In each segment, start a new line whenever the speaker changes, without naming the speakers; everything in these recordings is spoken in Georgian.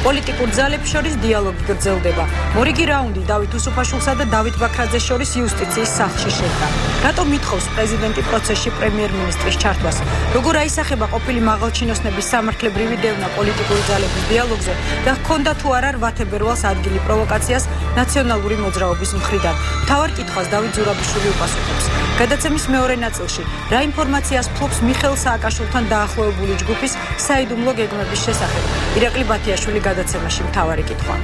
პოლიტიკურ ძალებს შორის დიალოგი გრძელდება. მორიგი რაუნდი დავით უსუფაშვილსა და დავით ბაქრაძეს შორის იუსტიციის სახლში შედგა. რატომ ითხოვს პრეზიდენტი პროცესში პრემიერ-მინისტრის ჩართვას? როგორ აისახება ყოფილი მაღალჩინოსნების სამართლებრივი დევნა პოლიტიკური ძალების დიალოგზე და ჰქონდა თუ არა რვათებერვალს ადგილი პროვოკაციას ნაციონალური მოძრაობის მხრიდან? მთავარ კითხვას დავით ზურაბიშვილი უპასუხებს. გადაცემის მეორე ნაწილში რა ინფორმაციას ფლობს მიხეილ სააკაშვილთან დაახლოებული ჯგუფის საიდუმლო გეგმების შესახებ? ირაკლი ბათიაშვილი გადაცემაში მთავარი კითხვა.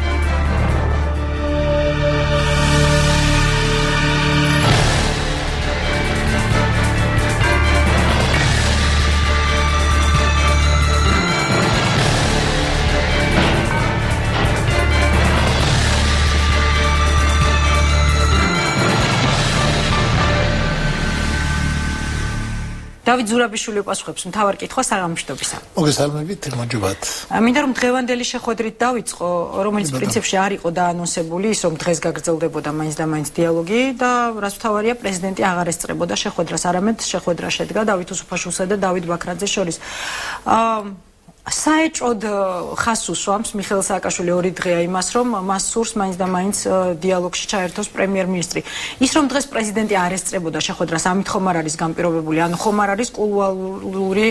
დავით ზურაბიშვილი უპასუხებს მთავარ კითხვას საღამოშტობისა.
მოგესალმებით, მოჯობათ.
მინდა რომ დღევანდელი შეხვედრით დავიწყო, რომელიც პრინციპში არ იყო დაანონსებული, ის რომ დღეს გაგრძელდებოდა მაინც და მაინც დიალოგი და რაც მთავარია, პრეზიდენტი აღარ ესწრებოდა შეხვედრას, არამედ შეხვედრა შედგა დავით უსუფაშვილსა და დავით ბაქრაძეს შორის. საეჭოდ ხაზს უსვამს მიხეილ სააკაშვილი ორი დღეა იმას, რომ მას სურს მაინც და მაინც დიალოგში ჩაერთოს პრემიერ-მინისტრი. ის რომ დღეს პრეზიდენტი არ ესწრებოდა შეხვედრას, ამით ხომ არ არის გამპირობებული, ანუ ხომ არ არის კულუარული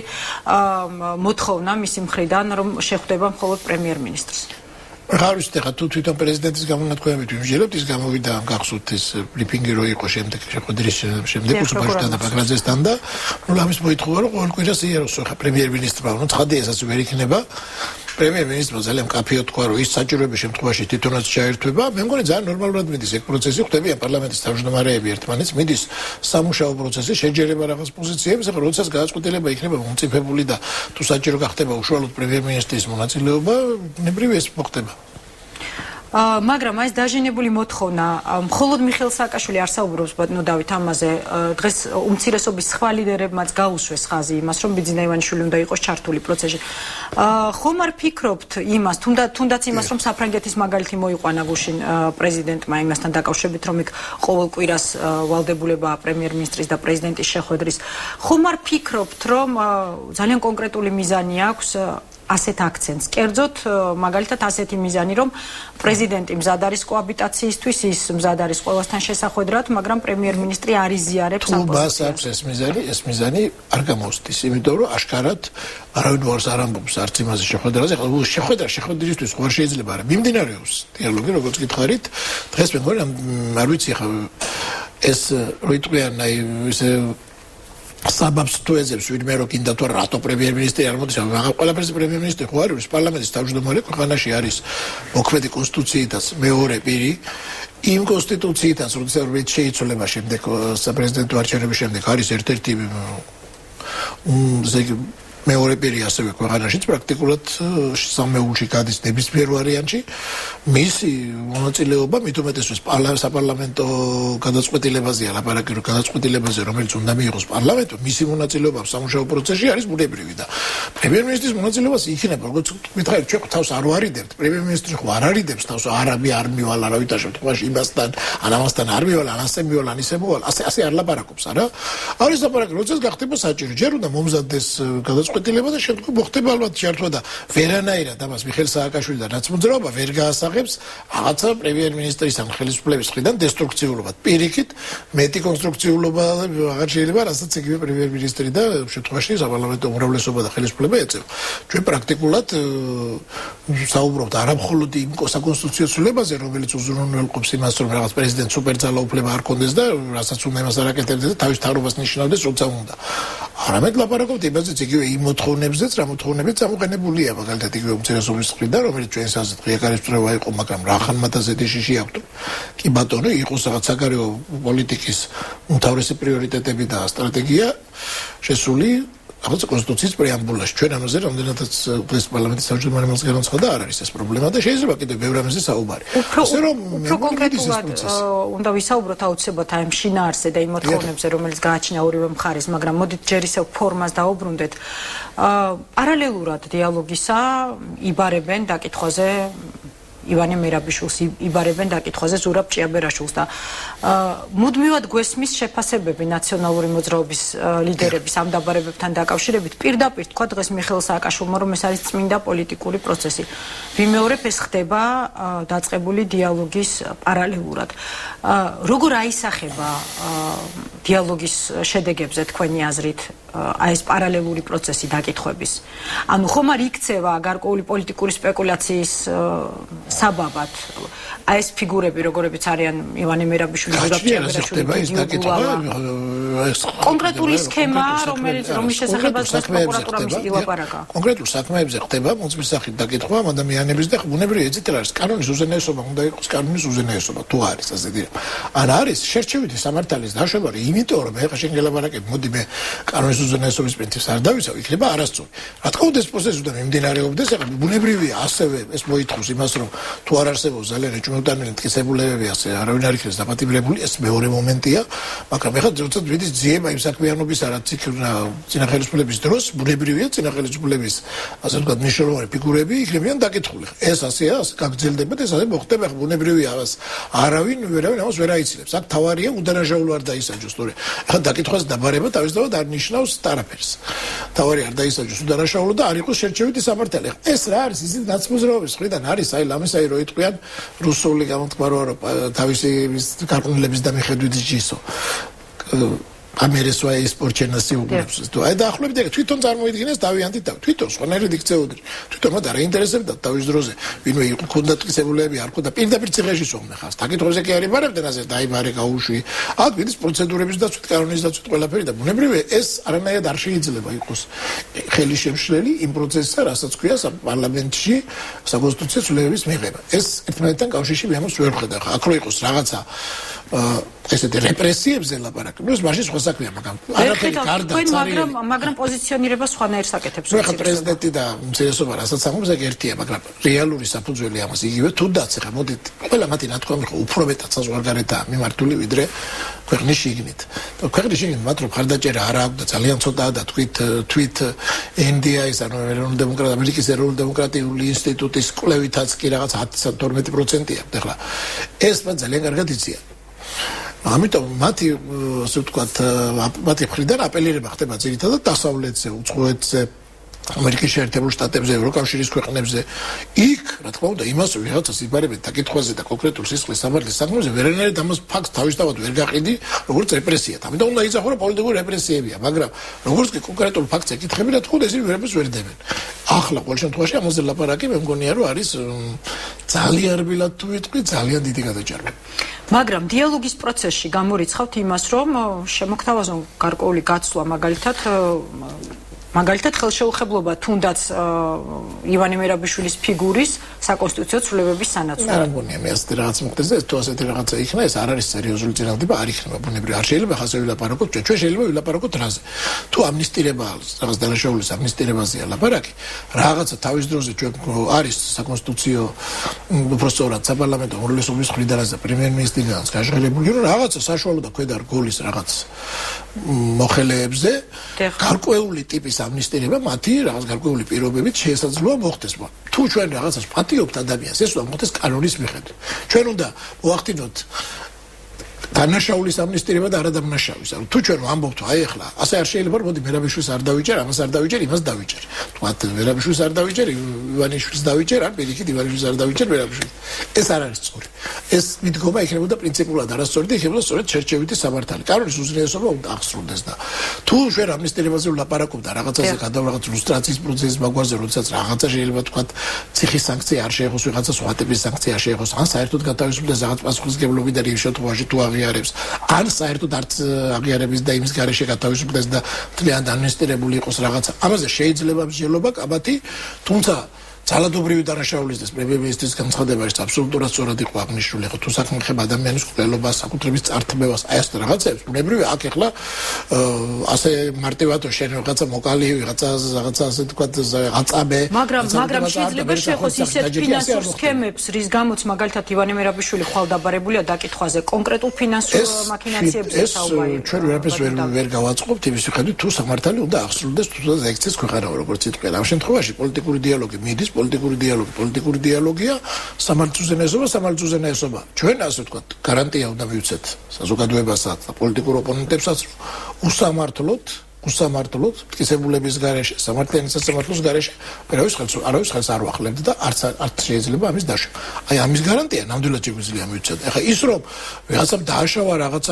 მოთხოვნა მისი მხრიდან, რომ შეხვდება მხოლოდ პრემიერ-მინისტრს.
არ ვიცი, ხა თუ თვითონ პრეზიდენტის გამონათქვამებით ვიმსჯელობთ, ის გამოვიდა გახსოვთ ეს ბრიფინგი რო იყო შემდეგ შეხვედრის შემდეგ უსუფაშვილთან და ბაქრაძესთან და ნუ ამის მოითხოვა რომ ყოველ კვირას იაროს ხა პრემიერ-მინისტრმა, ნუ ცხადია ესაც ვერ იქნება. პრემიერ-მინისტრმა ძალიან მკაფიოდ თქვა რომ ის საჭიროების შემთხვევაში თვითონაც ჩაერთვება. მე მგონი ძალიან ნორმალურად მიდის ეგ პროცესი, ხვდებიან პარლამენტის თავმჯდომარეები ერთმანეთს, მიდის სამუშაო პროცესი, შეჯერება რაღაც პოზიციებს, ახლა როდესაც გადაწყვეტილება იქნება მომწიფებული და თუ საჭირო გახდება უშუალოდ პრემიერ-მინისტრის მონაწილეობა, ნებრივი ეს მოხდება.
მაგრამ ეს დაჟინებული მოთხოვნა მხოლოდ მიხეილ სააკაშვილი არ საუბრობს ბატონო დავით ამაზე. დღეს უმცირესობის სხვა ლიდერებმაც გაუსვეს ხაზი იმას, რომ ბიძინა ივანიშვილი უნდა იყოს ჩართული პროცესში. ხომ არ ფიქრობთ იმას, თუნდაც იმას, რომ საფრანგეთის მაგალითი მოიყვანა გუშინ პრეზიდენტმა იმასთან დაკავშირებით, რომ იქ ყოველ კვირას ვალდებულებაა პრემიერ-მინისტრის და პრეზიდენტის შეხვედრის. ხომ არ ფიქრობთ, რომ ძალიან კონკრეტული მიზანი აქვს ასეთ აქცენტს. კერძოდ, მაგალითად ასეთი მიზანი, რომ პრეზიდენტი მზად არის კოაბიტაციისთვის, ის მზად არის ყველასთან შესახვედრად, მაგრამ პრემიერ-მინისტრი არ იზიარებს ამ პოზიციას.
თუ მას აქვს ეს მიზანი არ გამოსდის, იმიტომ რომ აშკარად არავინ ვარს არ ამბობს არც იმაზე შეხვედრაზე. ახლა შეხვედრისთვის ხوار შეიძლება არა მიმდინარეობს დიალოგი, როგორც გითხარით. დღეს მე მგონი არ ვიცი ხა ეს რო იტყვიან აი ესე საბაბს თუ ეძებს ვინმე რო კიდე თუ რატო პრემიერ-მინისტრი არ მოდის, მაგრამ ყველაფერს პრემიერ-მინისტრი ხო არის, პარლამენტის თავმჯდომარე ქვეყანაში არის მოქმედი კონსტიტუციითაც მეორე პირი. იმ კონსტიტუციითაც, როდესაც შეიცვლება შემდეგ საპრეზიდენტო არჩევნების შემდეგ არის ერთ-ერთი მეორე პირი ასევე ქვეყანაშიც პრაქტიკულად სამეულში გადის ნებისმიერ ვარიანტში. მისი მონაწილეობა მით უმეტესწრეს საპარლამენტო გადაწყვეტილებაზეა ლაპარაკი, რომ გადაწყვეტილებაზე რომელიც უნდა მიიღოს პარლამენტო, მისი მონაწილეობა სამუშაო პროცესში არის ბუნებრივი და პრემიერ-მინისტრის მონაწილეობას იქნება, როგორც მითხარით, ჩვენ თავს არ ვარიდებთ, პრემიერ-მინისტრი ხო არ არიდებს თავს, არ მივალ არავითარ შემთხვევაში იმასთან, ან ამასთან არ მივალ, ან ასე მივალ, ან ისე მოვალ, ასე არ ლაპარაკობს, არა? არის ლაპარაკი, როდესაც გახდება საჭირო, ჯერ უნდა მომზადდეს გადაწყვეტილება და შემდგომ მოხდება ალბათ ჩართვა და ვერანაირად ამას მიხეილ სააკაშვილიდან რაც მოძრაობა ვერ გაასაღებს რაღაცა პრემიერ-მინისტრის ან ხელისუფლების მხრიდან დესტრუქციულობა. პირიქით მეტი კონსტრუქციულობა აღარ შეიძლება, რასაც იგივე პრემიერ-მინისტრი და შემთხვევაში საპარლამენტო უმრავლესობა და ხელისუფლება ეწევა. ჩვენ პრაქტიკულად საუბრობთ არა მხოლოდ იმ საკონსტიტუციო ცვლილებაზე, რომელიც უზრუნველყოფს იმას, რომ რაღაც პრეზიდენტს სუპერძალაუფლება არ კონდეს და რასაც უნდა იმას არ აკეთებდეს და თავის თავრობას ნიშნავდეს, როცა უნდა. არამედ ლაპარაკობთ იმაზე, იგივე იმ მოთხოვნებზეც, რა მოთხოვნებიც ამოყენებულია, მაგალითად იგივე უმცირესობის მხრიდან, რომელიც ჩვენს აზრით ღიაკარისწრება იყო, მაგრამ რა ხანმათა ზედიშიში აქვთ. კი ბატონო, იყოს რაღაც საგარეო პოლიტიკის უმთავრესი პრიორიტეტები და სტრატეგია შესული რაღაც კონსტიტუციის პრეამბულაში. ჩვენ ამაზე რამდენადაც დღეს პარლამენტის თავმჯდომარემაც განაცხადა, არ არის ეს პრობლემა და შეიძლება კიდევ ბევრ ამაზე საუბარი.
უფრო კონკრეტულად უნდა ვისაუბროთ აუცილებლად აი ამ შინაარსზე და იმ მოთხოვნებზე, რომელიც გააჩნია ორივე მხარეს, მაგრამ მოდით ჯერ ისევ ფორმას დაუბრუნდეთ. პარალელურად დიალოგისა იბარებენ დაკითხვაზე ივანე მერაბიშვილს იბარებენ დაკითხვაზე ზურაბ ჭიაბერაშვილს და მუდმივად გვესმის შეფასებები ნაციონალური მოძრაობის ლიდერების ამ დაბარებებთან დაკავშირებით პირდაპირ თქვა დღეს მიხეილ სააკაშვილმა რომ ეს არის წმინდა პოლიტიკური პროცესი. ვიმეორებ ეს ხდება დაწყებული დიალოგის პარალელურად. როგორ აისახება დიალოგის შედეგებზე თქვენი აზრით აი ეს პარალელური პროცესი დაკითხვების? ანუ ხომ არ იქცევა გარკვეული პოლიტიკური სპეკულაციის საბაბად აი ეს ფიგურები როგორებიც არიან ივანე მერაბიშვილი, ზურაბ ჭიაბერაშვილი, კონკრეტული სქემა რომლის შესახებაც პროკურატურამ ილაპარაკა.
კონკრეტულ საქმეებზე ხდება მოწმის სახით დაკითხვა ადამიანების და ბუნებრივი ეცით არის კანონის უზენაესობა უნდა იყოს კანონის უზენაესობა თუ არის ასეთი ან არის შერჩევითი სამართალის დაშვება იმიტომ რომ ეხლა შენ გელაპარაკებ მოდი მე კანონის უზენაესობის პრინციპს არ დავიცავ იქნება არასწორი რა თქმა უნდა ეს პროცესი უნდა მიმდინარეობდეს ეხლა ბუნებრივია ასევე ეს მოითხოვს იმას რომ თუ არ არსებობს ძალიან ეჭვმიტანილი მტკიცებულებები ასე არავინ არ იქნეს დაპატიმრებული ეს მეორე მომენტია მაგრამ ეხლა როცა ვიდის ძიება იმ საქმიანობის რაც იქნა წინა ხელისუფლების დროს ბუნებრივია წინა ხელისუფლების ასე ვთქვათ მნიშვნელოვანი ფიგურები იქნებიან დაკითხული ეს ასეა გაგრძელდება და ეს ასე მოხდება ბუნებრივია არავინ ამას ვერ აიცილებს აქ თავარია უდანაშაულო არ დაისაჯოს თორე ახლა დაკითხვას დაბარება თავისთავად არ ნიშნავს არაფერს თავარი არ დაისაჯოს უდანაშაულო და არ იყოს შერჩევითი სამართალი ეს რა არის ისინი ნაცმოძრაობის მხრიდან არის აი ლამისაი რო იტყვიან რუსული გამოთქმარო რომ თავისი გარყვნილების და მიხედვით ჯისო ამერესვა ეს პორჩენასი უგულებს თუ აი დაახლოებით ეგ თვითონ წარმოიდგინეს დავიანთით და თვითონ სხვანაირად იქცეოდნენ თვითონ მათ არ ინტერესებდა თავის დროზე ვინმე იყო ქონდა ტკიცებულები არ ქონდა პირდაპირ ციხეში სողდნენ ხას დაკითხვებზე კი არ იბარებდნენ ასე დაიბარე გაუშვი აქ ვიდის პროცედურების დაცვით კანონის დაცვით ყველაფერი და ბუნებრივია ეს არანაირად არ შეიძლება იყოს ხელი შემშლელი იმ პროცესსა რასაც ქვია პარლამენტში საკონსტიტუციო ცვლილებების მიღება ეს ერთმანეთთან კავშირში მე ამას ვერ ხედავ აქ რო იყოს რაღაცა ესეთი რეპრესიებზე ლაპარაკი. ნუ ეს მაშინ სხვა საქმეა, მაგრამ არაფერი გარდა
წარიელი. მაგრამ პოზიციონირება სხვანაირ საკეთებს.
ხა პრეზიდენტი და მცირესობა რასაც ამბობს, ეგ ერთია, მაგრამ რეალური საფუძველი ამას იგივე თუნდაც ხა მოდით ყველა მათი ნათქვამი ხო უფრო მეტად საზღვარგარეთაა მიმართული ვიდრე ქვეყნის შიგნით. ქვეყნის შიგნით მათ რო ხარდაჭერა არა აქვს და ძალიან ცოტაა და თვით NDI-ის ანუ ამერიკის ეროვნული დემოკრატიული ინსტიტუტის კვლევითაც კი რაღაც 10-12% აქვს. ეხლა ეს მათ ძალიან კარგად იციან. ამიტომ მათი ასე ვთქვათ მათი მხრიდან აპელირება ხდება ძირითადად დასავლეთზე, უცხოეთზე, ამერიკის შეერთებულ შტატებზე, ევროკავშირის ქვეყნებზე. იქ, რა თქმა უნდა, იმას ვიღაცას იბარებენ დაკითხვაზე და კონკრეტულ სისხლის სამართლის საქმეზე, ვერანაირად ამას ფაქტს თავისთავად ვერ გაყიდი, როგორც რეპრესიად. ამიტომ უნდა იცახო, რომ პოლიტიკური რეპრესიებია, მაგრამ როგორც კი კონკრეტულ ფაქტს ეკითხები, რა თქმა უნდა, ისინი ვერაფერს ვერ დებენ. ახლა ყოველ შემთხვევაში ამაზე ლაპარაკი მე მგონია, რომ არის ძალიან რბილად თუ ვიტყვი, ძალიან დიდი გადაჭარბება.
მაგრამ დიალოგის პროცესში გამორიცხავთ იმას, რომ შემოგთავაზონ გარკვეული გაცვლა მაგალითად ხელშეუხებლობა თუნდაც ივანე მერაბიშვილის ფიგურის საკონსტიტუციო ცვლილებების სანაცვლოდ.
არ მგონია მე ასეთი რაღაც მოხდეს და თუ ასეთი რაღაცა იქნება ეს არ არის სერიოზული წინადადება არ იქნება ბუნებრივი არ შეიძლება ხაზე ვილაპარაკოთ ჩვენ შეიძლება ვილაპარაკოთ რაზე თუ ამნისტირება რაღაც დანაშაულის ამნისტირებაზეა ლაპარაკი რაღაცა თავის დროზე ჩვენ არის საკონსტიტუციო უბრალოდ საპარლამენტო უმრავლესობის მხრიდანაც და პრემიერ-მინისტრიდანაც გაჟღერებული რომ რაღაცა საშუალო და ქვედა რგოლის რაღაც მოხელეებზე გარკვეული ტიპის ამნისტირება მათი რაღაც გარკვეული პირობებით შესაძლოა მოხდეს. თუ ჩვენ რაღაცას პატიობთ ადამიანს, ეს უნდა მოხდეს კანონის მიხედვით. ჩვენ უნდა მოახდინოთ დანაშაულის ამნისტირება და არადამნაშაულის. ანუ თუ ჩვენ ვამბობთ, აი ახლა, ასე არ შეიძლება რომ მოდი მერაბიშვილს არ დავიჭერ, ამას არ დავიჭერ, იმას დავიჭერ. თქვათ მერაბიშვილს არ დავიჭერ, ივანიშვილს დავიჭერ, ან პირიქით ივანიშვილს არ დავიჭერ, მერაბიშვილს. ეს არ არის სწორი. ეს მიდგომა იქნებოდა პრინციპულად არასწორი და იქნებოდა სწორედ შერჩევითი სამართალი. კანონის უზრუნველყოფა უნდა აღსრულდეს და თუ ჩვენ ამნისტირებაზე ვლაპარაკობ და რაღაცაზე გადავიღოთ ლუსტრაციის პროცესის მაგვარზე, როდესაც რაღაცა შეიძლება თქვათ ციხის სანქცია არ შეეხოს, ვიღაცა სხვა ტიპის სანქცია არ შეეხოს, ან საერთოდ გადავისვლის რაღაც პასუხისმგებლობიდან იმ შემთხვევაში თუ აღიარებს, ან საერთოდ არც აღიარების და იმის გარეშე გათავისუფლდეს და მთლიანად ამნისტირებული იყოს რაღაცა. ამაზე შეიძლება მსჯელობა კაბათი, თუმცა ძალადობრივი დანაშაულის და პრემიერ-მინისტრის განცხადება ის აბსოლუტურად სწორად იყო აღნიშნული. ხო თუ საქმე ხება ადამიანის მკვლელობას, საკუთრების წართმევას, აი ასეთ რაღაცებს, ბუნებრივია აქ ახლა ასე მარტივად შენ რაღაცა მოკალი, რაღაცა ასე თქვათ აწაბე.
მაგრამ შეიძლება შეეხოს ისეთ ფინანსურ სქემებს, რის გამოც მაგალითად ივანე მერაბიშვილი ხვალდაბარებულია დაკითხვაზე, კონკრეტულ ფინანსურ მაქინაციებზე საუბარია.
ეს ჩვენ ვერაფერს ვერ გავაწყობთ იმის მიხედვით თუ სამართალი უნდა აღსრულდეს თუ ექცეს ქვეყანაო როგორც იტყვიან. ამ შემთხვევაში პოლიტიკური დიალოგი მიდის პოლიტიკური დიალოგია, სამართლუზენაესობა. ჩვენ ასე ვთქვათ, გარანტია უნდა მივცეთ საზოგადოებასაც და პოლიტიკურ ოპონენტებსაც უსამართლოდ მტკიცებულების გარეშე, სამართლიანი სასამართლოს გარეშე არავის ხელს არ ვახლებთ და არც შეიძლება ამის დაშვა. აი ამის გარანტია ნამდვილად შეგვიძლია მივცეთ. ახლა ის რომ ვიღაცამ დააშავა რაღაცა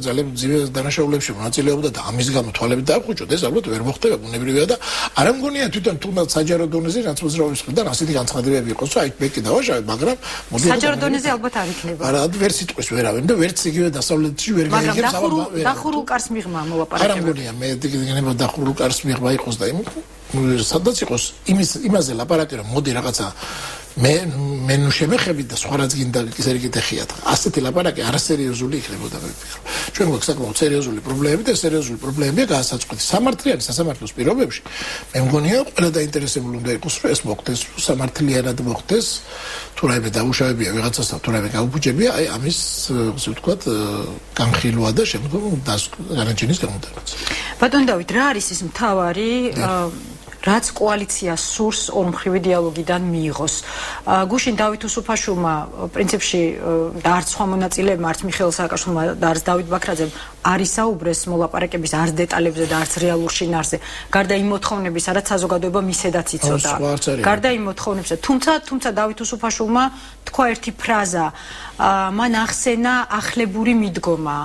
ძალიან ძიმე დანაშაულებში მონაწილეობდა და ამის გამო თვალები დაახვიჭოთ, ეს ალბათ ვერ მოხდება, ბუნებრივია და არ ამგონია თვითონ თუნდაც საჯარო დონეზე რაც მოძრაობის მხრიდან ასეთი განცხადებები იყოს, აი ბეკი დავაშავე, მაგრამ
საჯარო დონეზე ალბათ არ იქნება.
არა, ვერ სიტყვის ვერავინ და ვერც იგივე დასავლეთში ვერ გაიგებს
მაგრამ დახურულ კარს მიღმა მოლაპარაკება.
არ ამგონია მე გენება დახურულ კარს მიღმა იყოს და სადაც იყოს იმაზე ლაპარაკი რომ მოდი რაღაცა მე ნუ შემეხები და სხვა რაც გინდა ისერი გიტეხიათ. ასეთი ლაპარაკი არასერიოზული იქნებოდა მე ვფიქრობ. ჩვენ გვაქვს საკმაოდ სერიოზული პრობლემები და სერიოზული პრობლემებია განსაცვლელი. სამართლიანი სასამართლოს პირობებში მე მგონია ყველა დაინტერესებული უნდა იყოს რომ ეს მოხდეს, რომ სამართლიანად მოხდეს, თუ რაიმე დაუშავებია ვიღაცასთან, თუ რაიმე გაუფუჭებია, აი ამის ასე ვთქვათ განხილვა და შემდგომ განაჩენის გამოდარება.
ბატონ დავით, რა არის ის მთავარი რაც კოალიცია სურს ორმხრივი დიალოგიდან მიიღოს. გუშინ დავით უსუფაშვილმა პრინციპში და არც სხვა მონაწილეებმა, არც მიხეილ სააკაშვილმა და არც დავით ბაქრაძემ არ ისაუბრეს მოლაპარაკების არც დეტალებზე და არც რეალურ შინაარსზე. გარდა იმ მოთხოვნებისა, რაც საზოგადოება მისედაც იცოდა. გარდა იმ მოთხოვნებისა, თუმცა დავით უსუფაშვილმა თქვა ერთი ფრაზა, მან ახსენა ახლებური მიდგომა.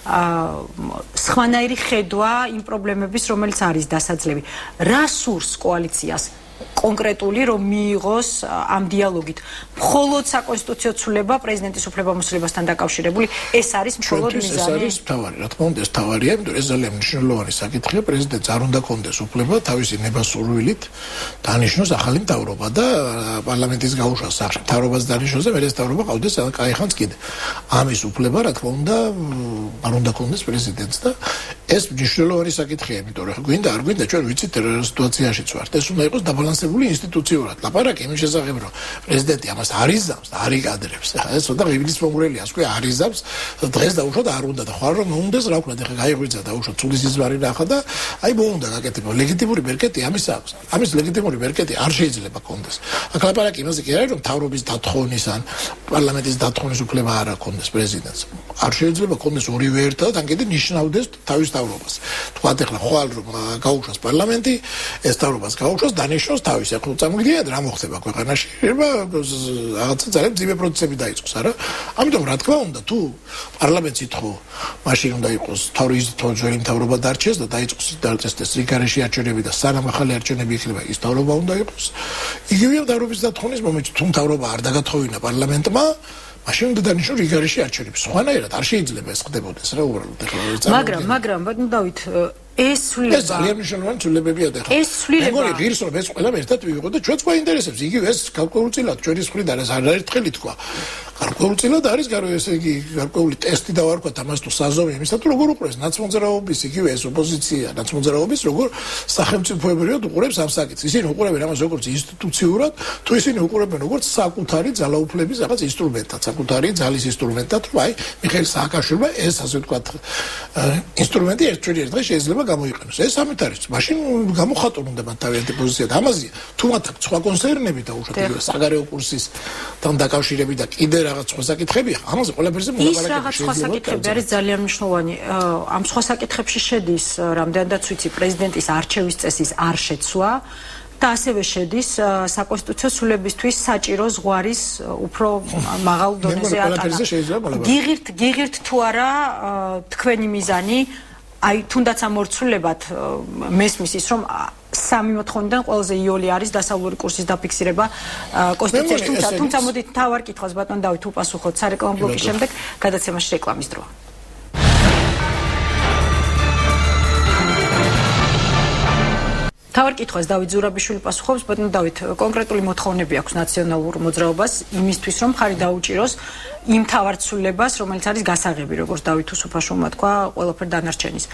სხვანაირი ხედვა იმ პრობლემების, რომელიც არის დასაძლევი. რა სურს კოალიციას კონკრეტული რომ მიიღოს ამ დიალოგით? მხოლოდ საკონსტიტუციო ცვლილება პრეზიდენტის უფლებამოსილებასთან დაკავშირებული, ეს არის მხოლოდ მიზანი?
ეს არის თავარი, რა თქმა უნდა, ეს თავარია, იმიტომ რომ ეს ძალიან მნიშვნელოვანი საკითხია. პრეზიდენტს არ უნდა კონდეს უფლება თავისი ნებასურვილით დანიშნოს ახალი მთავრობა და პარლამენტის გაუშვას სახში მთავრობას დანიშნოს და მერე ეს მთავრობა ყავდეს კაიხანს კიდე. ამის უფლება, რა თქმა უნდა, არ უნდა კონდეს პრეზიდენტს და ეს მნიშვნელოვანი საკითხია, იმიტომ რომ გვინდა არ გვინდა ჩვენ ვიცით რა სიტუაციაშიც ვართ. ეს უნდა იყოს დაბალანსებული ინსტიტუციურად. ლაპარაკი იმის შესახებ, რომ პრეზიდენტი ამას არიზამს და არიკადრებს. ახლა ეს ცოტა ღიბლის მომგვრელია, ასე ვთქვი, არიზამს. დღეს დაუშვათ არ უნდა და ხარ რომ უნდეს რა ვქნათ, ახლა გაიღვიძა დაუშვათ ცუდის ისვარი ნახა და აი მოუნდა გაკეთება. ლეგიტიმური მერკეტი ამის აქვს. ამის ლეგიტიმური მერკეტი არ შეიძლება კონდეს. აქ ლაპარაკი იმაზე კი არის, რომ მთავრობის დათხოვნის ან პარლამენტის დათხოვნის უფლება არ აქვს პრეზიდენტს. არ შეიძლება კონდეს ორივე ერთად, ან კიდე ნიშნავდეს თავის მთავრობას. თქვათ ახლა ხვალ რომ გაუშვას პარლამენტი, ეს მთავრობას გაუშვას დანიშნოს თავის. ახლა წამოგიდიათ რა მოხდება ქვეყანაში? რაღაცა ძალიან ძიმე პროცესები დაიწყოს, არა? ამიტომ რა თქმა უნდა, თუ პარლამენტს ითხოვ, მაშინ უნდა იყოს თავის ძველი მთავრობა დარჩეს და დაიწყოს დაწესდეს რიგარეში არჩევნები და სანამ ახალი არჩევნები იქნება, ის მთავრობა უნდა იყოს. იგივეა მთავრობის დათხოვნის მომენტში, თუ მთავრობა არ დაგათხოვინა პარლამენტმა, მაშინ უნდა დანიშნოს რიგარეში არჩევნები. სხვანაირად არ შეიძლება ეს ხდებოდეს რა უბრალოდ ახლა.
მაგრამ ბატონ დავით, ეს ცვლილება
ეს ძალიან მნიშვნელოვანი ცვლილებებია და
ეს ცვლილება
მეგონი ღირს რომ ეს ყველამ ერთად ვიღოთ და ჩვენც გვაინტერესებს იგივე ეს გარკვეულწილად ჩვენი მხრიდან ეს არაერთხელი თქვა გარკვეულწილად არის ესე იგი გარკვეული ტესტი დავარქვათ ამას თუ საზომი იმისა თუ როგორ უყურებს ნაცმოძრაობის იგივე ეს ოპოზიცია ნაცმოძრაობის როგორ სახელმწიფოებრივად უყურებს ამ საკითხს ისინი უყურებენ ამას როგორც ინსტიტუციურად თუ ისინი უყურებენ როგორც საკუთარი ძალაუფლების რაღაც ინსტრუმენტად საკუთარი ძალის ინსტრუმენტად რომ აი მიხეილ სააკაშვილმა ეს ასე ვთქვათ ინსტრუმენტი ერთ დღეს შეიძლება გამოიყენოს. ეს ამით არის. მაშინ გამოხატონ უნდა მათ თავიანთი პოზიცია და ამაზე თუ მათ აქვს სხვა კონსერნები და უშუალოდ საგარეო კურსისთან დაკავშირებით და კიდე რაღაც სხვა საკითხები, ამაზე ყველაფერზე მოლაპარაკება.
ის რაღაც სხვა საკითხები არის ძალიან მნიშვნელოვანი. ამ სხვა საკითხებში შედის რამდენადაც ვიცი პრეზიდენტის არჩევის წესის არ შეცვლა და ასევე შედის საკონსტიტუციო ცვლილებისთვის საჭირო ზღვარის უფრო მაღალ დონეზე ატანა. გიღირთ თუ არა თქვენი მიზანი აი თუნდაც ამორცვლებად მესმის ის რომ სამი მოთხოვნიდან ყველაზე იოლი არის დასავლური კურსის დაფიქსირება კონსტიტუციაში თუმცა მოდით თავარ კითხვას ბატონ დავით უპასუხოთ სარეკლამო ბლოკის შემდეგ გადაცემაში რეკლამის დროა. თავარ კითხვას დავით ზურაბიშვილი პასუხობს ბატონ დავით კონკრეტული მოთხოვნები აქვს ნაციონალურ მოძრაობას იმისთვის რომ ხარი დაუჭიროს იმ თავარ ცვლილებას რომელიც არის გასაღები როგორც დავით უსუფაშვილმა თქვა ყველაფერ დანარჩენის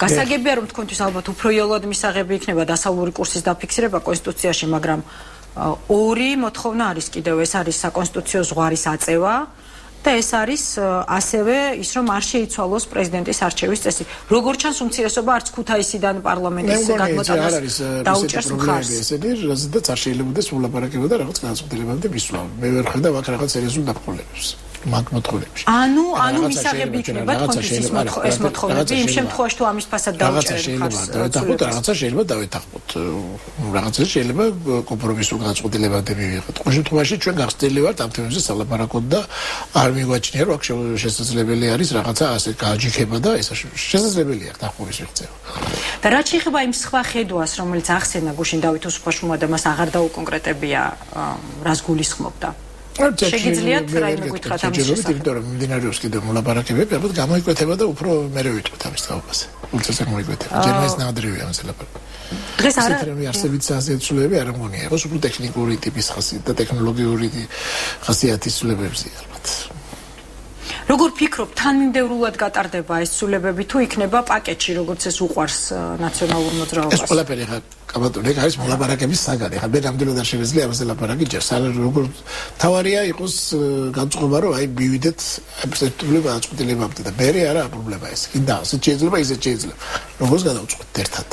გასაგებია რომ თქვენთვის ალბათ უფრო იოლად მისაღები იქნება დასავლური კურსის დაფიქსირება კონსტიტუციაში მაგრამ ორი მოთხოვნა არის კიდევ ეს არის საკონსტიტუციო ზღვარის აწევა და ეს არის ასევე ის რომ არ შეიცვალოს პრეზიდენტის არჩევის წესი. Როგორც ჩანს უმცირესობა არც ქუთაისიდან პარლამენტის გადმოტანას დაუჭერს მხარს.
ესენი რაზედაც არ შეიძლება სულაპარაკება და რაღაც განსხვავდებამდე მისვლა. მე ვერ ხედავ აქ რაღაც სერიოზულ დაფუძნებებს. მაგ მოთხოვნებში.
ანუ მისაღები იქნება თქვენთვის ეს მოთხოვნები იმ შემთხვევაში თუ ამის ფასად დაუჭერთ მხარს.
რაღაცა შეიძლება დავეთანხმოთ. რაღაცა შეიძლება კომპრომისულ განწყობილებამდე მივიღოთ. ყოველ შემთხვევაში ჩვენ გახსნილი ვართ ამ თემებზე სალაპარაკოთ და არ მიგვაჩნია რომ აქ შესაძლებელი არის რაღაცა ასე გააჯიქება და ეს შესაძლებელია დახმობის მიღწევა.
და რაც შეეხება იმ სხვა ხედვას, რომელიც ახსენა გუშინ დავით უსუფაშვილმა და მას აღარ დაუკონკრეტებია, რას გულისხმობდა. შეგიძლიათ რაიმე გითხრათ ამის შესახებ?
იმიტომ რომ მიმდინარეობს კიდევ მოლაპარაკებები, ალბათ გამოიკვეთება და უფრო მერე ვიტყვით ამის თაობაზე. უცესე მოიკვეთება. ჯერმეს ნადრევია ამას ლაპარაკი.
დღეს არა
არსებით საზეცულები არ მგონია, იყოს უფრო ტექნიკური ტიპის ხასიათი და ტექნოლოგიური ხასიათის ცვლილებებზე ალბათ.
როგორ ფიქრობ, თანმიმდევრულად გატარდება ეს ცვლილებები თუ იქნება პაკეტში, როგორც ეს უყვარს ნაციონალურ მოძრაობას?
ეს ყველაფერი ხა კაბატონი არის მოლაპარაკების საგანი. ხა მე რამდენად არ შემეძლია ამაზე ლაპარაკი ჯერს. როგორ თავარია იყოს განწყობა, რომ აი მივიდეთ აბსოლუტური განწყობილებამდე და მე არა პრობლემა ეს. კიდე ასე შეიძლება, ისე შეიძლება. როგორც გადავწყვეტ ერთად.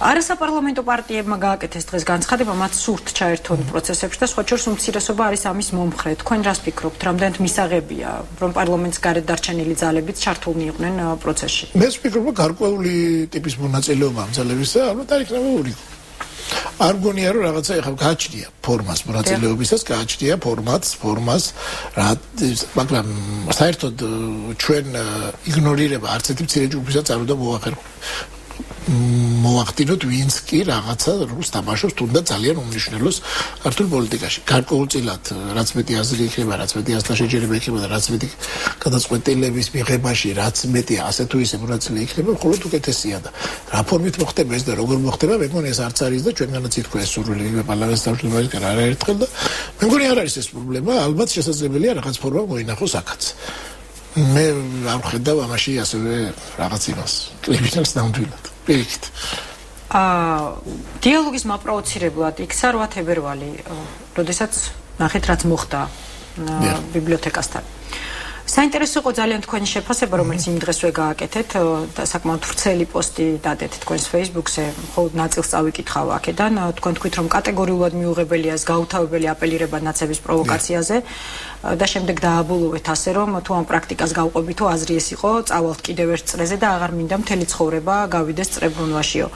არასაპარლამენტო პარტიებმა გააკეთეს დღეს განცხადება, მათ სურთ ჩაერთონ პროცესებში და სხვა შორის უმცირესობა არის ამის მომხრე. თქვენ რას ფიქრობთ, რამდენად მისაღებია, რომ პარლამენტის გარეთ დარჩენილი ძალებიც ჩართულნი იყვნენ პროცესში?
მე ვფიქრობ, რომ გარკვეული ტიპის მონაწილეობა ამ ძალებისა, ალბათ არ იქნება ორი. არ მგონია რომ რაღაცა ეხლა გააჩნია ფორმას მონაწილეობისას, გააჩნია ფორმას, მაგრამ საერთოდ ჩვენ იგნორირება არც ერთი მცირე ჯგუფისაც არ უნდა მოვახდინოთ ვინც კი რაღაცა როლს თამაშობს თუნდაც ძალიან უმნიშვნელოს ქართულ პოლიტიკაში. გარკვეულწილად რაც მეტი აზრი იქნება, რაც მეტი ასტაშეჯერება იქნება და რაც მეტი გადაწყვეტილების მიღებაში, რაც მეტი ასე თუ ისე მონაწილე იქნება, მხოლოდ უკეთესია და რა ფორმით მოხდება ეს და როგორ მოხდება, მე მგონი ეს არც არის და ჩვენგანაც ითქვა ეს სურვილი პარლამენტის დამშრომლობისგან არაერთხელ და მე მგონი არ არის ეს პრობლემა, ალბათ შესაძლებელია რაღაც ფორმა მოინახოს აქაც. მე არ ხედავ ამაში ასევე რაღაც იმას კრიმინალს ნამდვილად. პირიქით.
დიალოგის მაპროვოცირებლად იქცა 8 თებერვალი, როდესაც ნახეთ რაც მოხდა ბიბლიოთეკასთან. საინტერესო იყო ძალიან თქვენი შეფასება, რომელიც იმ დღესვე გააკეთეთ და საკმაოდ ვრცელი პოსტი დადეთ თქვენს Facebook-ზე, მხოლოდ ნაწილს წავიკითხავ აქედან. თქვენ თქვით, რომ კატეგორიულად მიუღებელია ეს გაუთავებელი აპელირება ნაცების პროვოკაციაზე და შემდეგ დააბოლოვეთ ასე, რომ თუ ამ პრაქტიკას გავყვები, თუ აზრი ეს იყო, წავალთ კიდევ ერთ წრეზე და აღარ მინდა მთელი ცხოვრება გავიდეს წრებრუნვაშიო.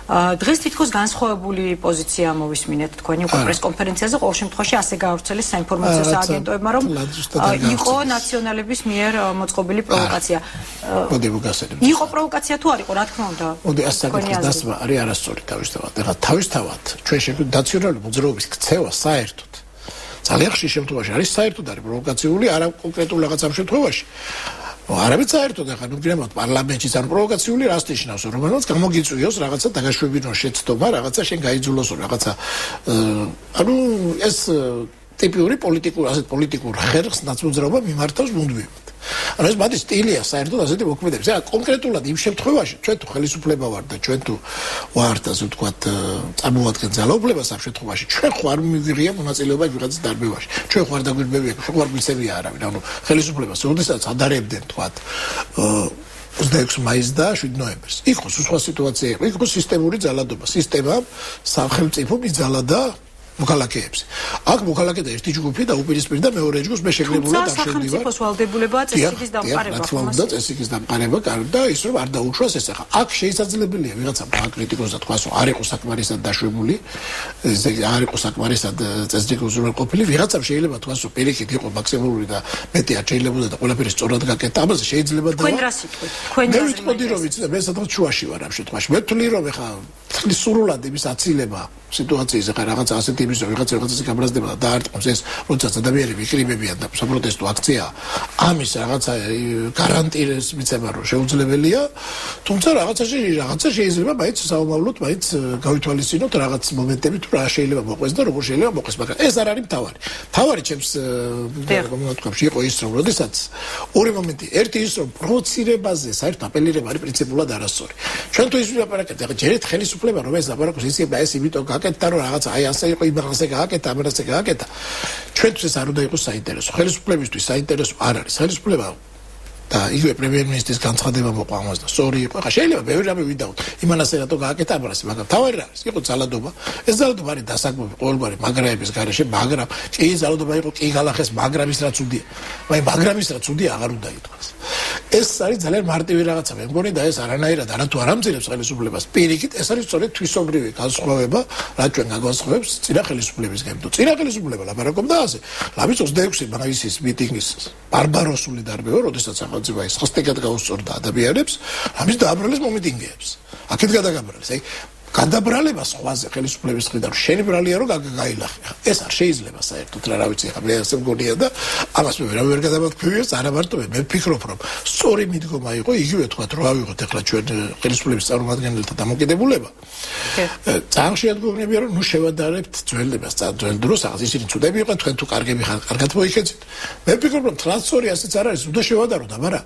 დღეს თითქოს განსხვავებული პოზიცია მოვისმინეთ თქვენი უკვე პრესკონფერენციაზე, ყოველ შემთხვევაში ასე გაავრცელეს საინფორმაციო სააგენტოებმა, რომ იყო ნაციონალების მიერ მოწყობილი პროვოკაცია. იყო პროვოკაცია თუ არ იყო, რა თქმა უნდა.
მოდი ასე საკითხის დასმა არის არასწორი თავისთავად. ეხლა თავისთავად ჩვენ შეგვიძლია ნაციონალური მოძრაობის ქცევა საერთოდ. ძალიან ხშირ შემთხვევაში არის საერთოდ არის პროვოკაციული, არა კონკრეტულ რაღაც ამ შემთხვევაში. არამედ საერთოდ ახლა ნუ პარლამენტში ძალიან პროვოკაციული რას ნიშნავს, რომელსაც გამოგიწვიოს რაღაცა დაგაშვებინო შეცდომა, რაღაცა შენ გაიძულოსო რაღაცა ანუ ეს ტიპიური პოლიტიკურ ხერხს ნაცმოძრაობა მიმართავს მუდმივად. ანუ ეს მათი სტილია საერთოდ ასეთი მოქმედებს. ეხლა კონკრეტულად იმ შემთხვევაში ჩვენ თუ ხელისუფლება ვართ და ჩვენ თუ ვართ ასე ვთქვათ წარმოვადგენ ძალაუფლებას ამ შემთხვევაში ჩვენ ხო არ მივიღია მონაწილეობა ვიღაცის დარბევაში. ჩვენ ხო არ დაგვირბებია, ხო არ გვიცემია არავინ. ანუ ხელისუფლებას როდესაც ადარებდნენ თქვათ 26 მაისს და 7 ნოემბერს. იქ ხო სხვა სიტუაცია იყო, იქ ხო სისტემური ძალადობა. სისტემა სახელმწიფო მიძალადა მოქალაქეებს. აქ მოქალაქეთა ერთი ჯგუფი და უპირისპირდა მეორე ჯგუფს მე შეგნებულად არ შევდივარ.
სახელმწიფოს ვალდებულებაა წესრიგის დამყარება.
რა თქმა უნდა, წესრიგის დამყარება და ის რომ არ დაუშვას ეს ახლა. აქ შესაძლებელია ვიღაცა კრიტიკოსად თქვას, რომ არ იყო საკმარისად დაშვებული, არ იყო საკმარისად წესრიგის უზრუნველყოფილი, ვიღაცამ შეიძლება თქვას, რომ პირიქით იყო მაქსიმალური და მეტი არ შეიძლებოდა და ყველაფერი სწორად გაკეთდა. ამაზე შეიძლება და
თქვენ რა სიტყვით? თქვენ
რა ვიტყოდი რომ ვიცი და მე სადღაც შუაში ვარ ამ შემთხვევაში. მე ვთვლი რომ ახლა სრულად იმის აცილება სიტუაციის ახლა რაღაცა ასეთი იმის რომ ვიღაცაზე გაბრაზდება და დაარტყმოს ეს როდესაც ადამიანები იკრიბებიან და საპროტესტო აქცია ამის რაღაცა გარანტიას მიცემა რომ შეუძლებელია თუმცა რაღაცა შეიძლება მაინც საომავლოდ მაინც გავითვალისწინოთ რაღაც მომენტები თუ რა შეიძლება მოყვეს და როგორ შეიძლება მოყვეს მაგრამ ეს არ არის მთავარი ჩემს მომენტებში იყო ის რომ როდესაც ორი მომენტი ერთი ის რომ პროვოცირებაზე საერთოდ აპელირება არის პრინციპულად არასწორი ჩვენ თუ ის ვილაპარაკეთ ახლა ჯერეთ ხელისუფლება რომ ეს ლაპარაკოს ისება ეს იმიტომ გააკეთა რომ რაღაცა აი ასე იყო იმასე გააკეთა ამასე გააკეთა ჩვენთვის არ უნდა იყოს საინტერესო ხელისუფლებისთვის საინტერესო არ არის ხელისუფლება და იგივე პრემიერ-მინისტრის განცხადება მოყვა ამას და სწორი იყო. ხა შეიძლება ბევრი რამე ვიდაოთ. იმანას რატო გააკეთა ამას, მაგრამ თავი რა არის? იყო ძალადობა. ეს ძალადობა არის დასაქმები ყოველგვარი მაგრაების გარეშე, მაგრამ კი ძალადობა იყო კი გალახეს მაგრამის რაც უდია. მაგრამ მაგრამის რაც უდია აღარ უნდა ითქვას. ეს არის ძალიან მარტივი რაღაცა. მე მგონი და ეს არანაირად არათუ არ ამძირებს ხელისუფლებას. პირიქით ეს არის სწორედ თვისობრივი განსხვავება, რაც ჩვენ განსხვავებს წინა ხელისუფლებისგან. თუ წინა ხელისუფლება ლაპარაკობდა ასე, ლამის 26 მაისის მიტინგის ბარბაროსული დარბევა, როდესაც ახალწევა ის ხსტეკად გაუსწორდა ადამიანებს, ამის დააბრალეს მომიტინგეებს. აქეთ გადაგაბრალეს. აი გადაბრალება სხვაზე ხელისუფლების მხრიდან შენი ბრალია რომ გაილახე. ეს არ შეიძლება საერთოდ რა ვიცი ხა მე ასე მგონია და ამას მე ვერ გადავაქვიეს არა მარტო მე ვფიქრობ რომ სწორი მიდგომა იყო იგივე თქვა რომ ავიღოთ ახლა ჩვენ ხელისუფლების წარმომადგენელთა დამოკიდებულება. ძალიან შეადგურებია რომ ნუ შევადარებთ ძველებას ძველ დროს აღარ ისინი ცუდები იყვნენ თქვენ თუ კარგები ხარ კარგად მოიქეცით. მე ვფიქრობ რომ ტრანსფერი ასეც არ არის უნდა შევადაროთ აბარა.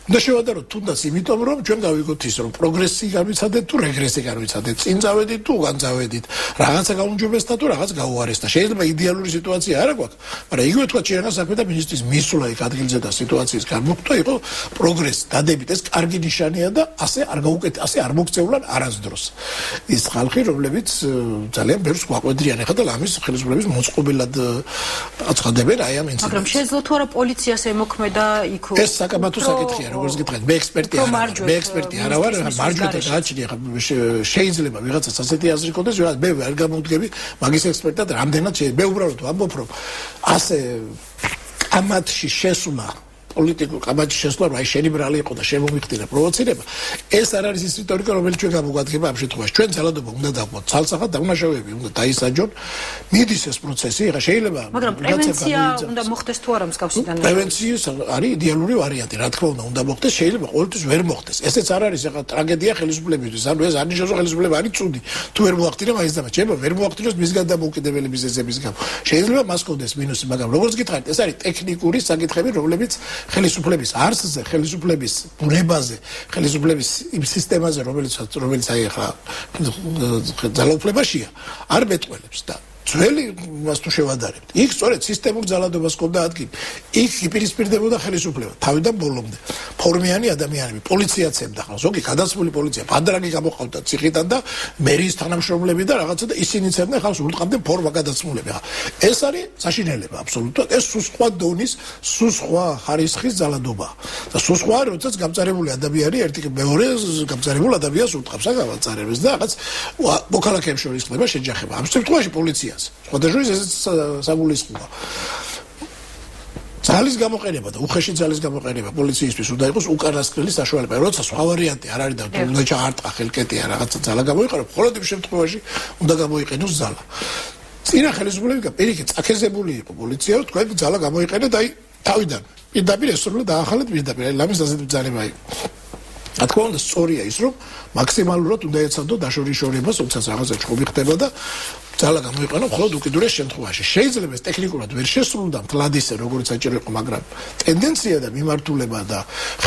უნდა შევადაროთ თუნდაც იმიტომ რომ ჩვენ გავიგოთ ის რომ პროგრესი გამიცადეთ თუ რეგრესი გამიცადეთ. წავედით თუ განწავედით რაღაცა გაუმჯობესდა თუ რაღაც გაუარესდა შეიძლება идеალური სიტუაცია არა გვაქვს მაგრამ იგივე თქვა ჩერნა საქმე და მინისტრის მისვლა იქ ადგილზე და სიტუაციის გამოხდა იყო პროგრესი დადებით ეს კარგი ნიშანია და ასე არ გაუკეთ ასე არ მოგწევლან არასდროს ის ხალხი რომლებიც ძალიან ბევრს გვაყვედრიან ახლა და ლამის ხელისუფლების მოწყობილად აცხადებენ აი ამ ინციდენტს
მაგრამ შეძლო თუ არა პოლიციას ემოქმედა იქ
ეს საკამათო საკითხია როგორც გითხარით მე ექსპერტი არა ვარ მარჯვენა გააჩნია შეიძლება ვიღაცას ასეთი აზრი ქონდეს, მე ვერ გამოვდგები მაგის ექსპერტად, რამდენად შეიძლება. მე უბრალოდ ვამბობ, რომ ასე კამათში შესვლა პოლიტიკურ კამათში შესვლა, რომ აი შენი ბრალი იყო და შემომიხდინა პროვოცირება. ეს არ არის ის რიტორიკა, რომელიც ჩვენ გამოგვადგება ამ შემთხვევაში. ჩვენ ძალადობა უნდა დავყოთ, ცალსახად დამნაშავეები უნდა დაისაჯონ. მიდის ეს პროცესი, ხა შეიძლება
მაგრამ პრევენცია უნდა მოხდეს თუ არა მსგავსი დანაშაულები.
პრევენციის არის идеალური ვარიანტი, რა თქმა უნდა მოხდეს, შეიძლება ყოველთვის ვერ მოხდეს. ესეც არ არის ახლა ტრაგედია ხელისუფლებისთვის. ანუ ეს არ ნიშნავს, რომ ხელისუფლება არის ცუდი. თუ ვერ მოახდინა მაინც და შეიძლება ვერ მოახდინოს მისგან დამოუკიდებელი მიზეზების გამო. შეიძლება მას კონდეს მინუსი, მაგრამ როგორც გითხარით, ეს არის ტექნიკური საკითხები, რომლებიც ხელისუფლების არსზე, ხელისუფლების ბუნებაზე, ხელისუფლების იმ სისტემაზე, რომელიც აი ახლა ძალაუფლებაშია, არ მეტყველებს და ძველი მას თუ შევადარებთ. იქ სწორედ სისტემურ ძალადობას ჰქონდა ადგილი. იქ იპირისპირდებოდა ხელისუფლება თავიდან ბოლომდე. ფორმიანი ადამიანები, პოლიციაც ემდა ხალხს, ზოგი გადაცმული პოლიცია, ბადრაგი გამოყავდა ციხიდან და მერიის თანამშრომლები და რაღაცა და ისინი ემდნენ ხალხს ურტყამდნენ ფორმა გადაცმულები. ეს არის საშინელება აბსოლუტურად. ეს სხვა დონის, სხვა ხარისხის ძალადობა. და სხვა როდესაც გამწარებული ადამიანი ერთი მეორე გამწარებულ ადამიანს ურტყავს აღავაწარებს და რაღაც მოქალაქეებს შორის ხდება შეჯახება. ამ შემთხვევაში პოლიცია სხვადასხვა ეს საგულისხმოა. ძალის გამოყენება და უხეში ძალის გამოყენება პოლიციისთვის უნდა იყოს უკანასკნელი საშუალება. როცა სხვა ვარიანტი არ არის და უნდა ჩაარტყა ხელკეტია რაღაცა ძალა გამოიყენოს, მხოლოდ იმ შემთხვევაში უნდა გამოიყენოს ძალა. წინა ხელისუფლება პირიქით წაქეზებული იყო პოლიცია, რომ თქვენ ძალა გამოიყენეთ აი თავიდან. პირდაპირ ესრულად დაახალეთ პირდაპირ. აი ლამის ასეთი ძალება იყო. რა თქმა უნდა სწორია ის რომ მაქსიმალურად უნდა ეცადო დაშორიშორებას, თუმცა რაღაცა ჭუბი ხდება და ძალა გამოიყენო მხოლოდ უკიდურეს შემთხვევაში. შეიძლება ეს ტექნიკურად ვერ შესრულდა მთლად ისე როგორც საჭირო იყო, მაგრამ ტენდენცია და მიმართულება და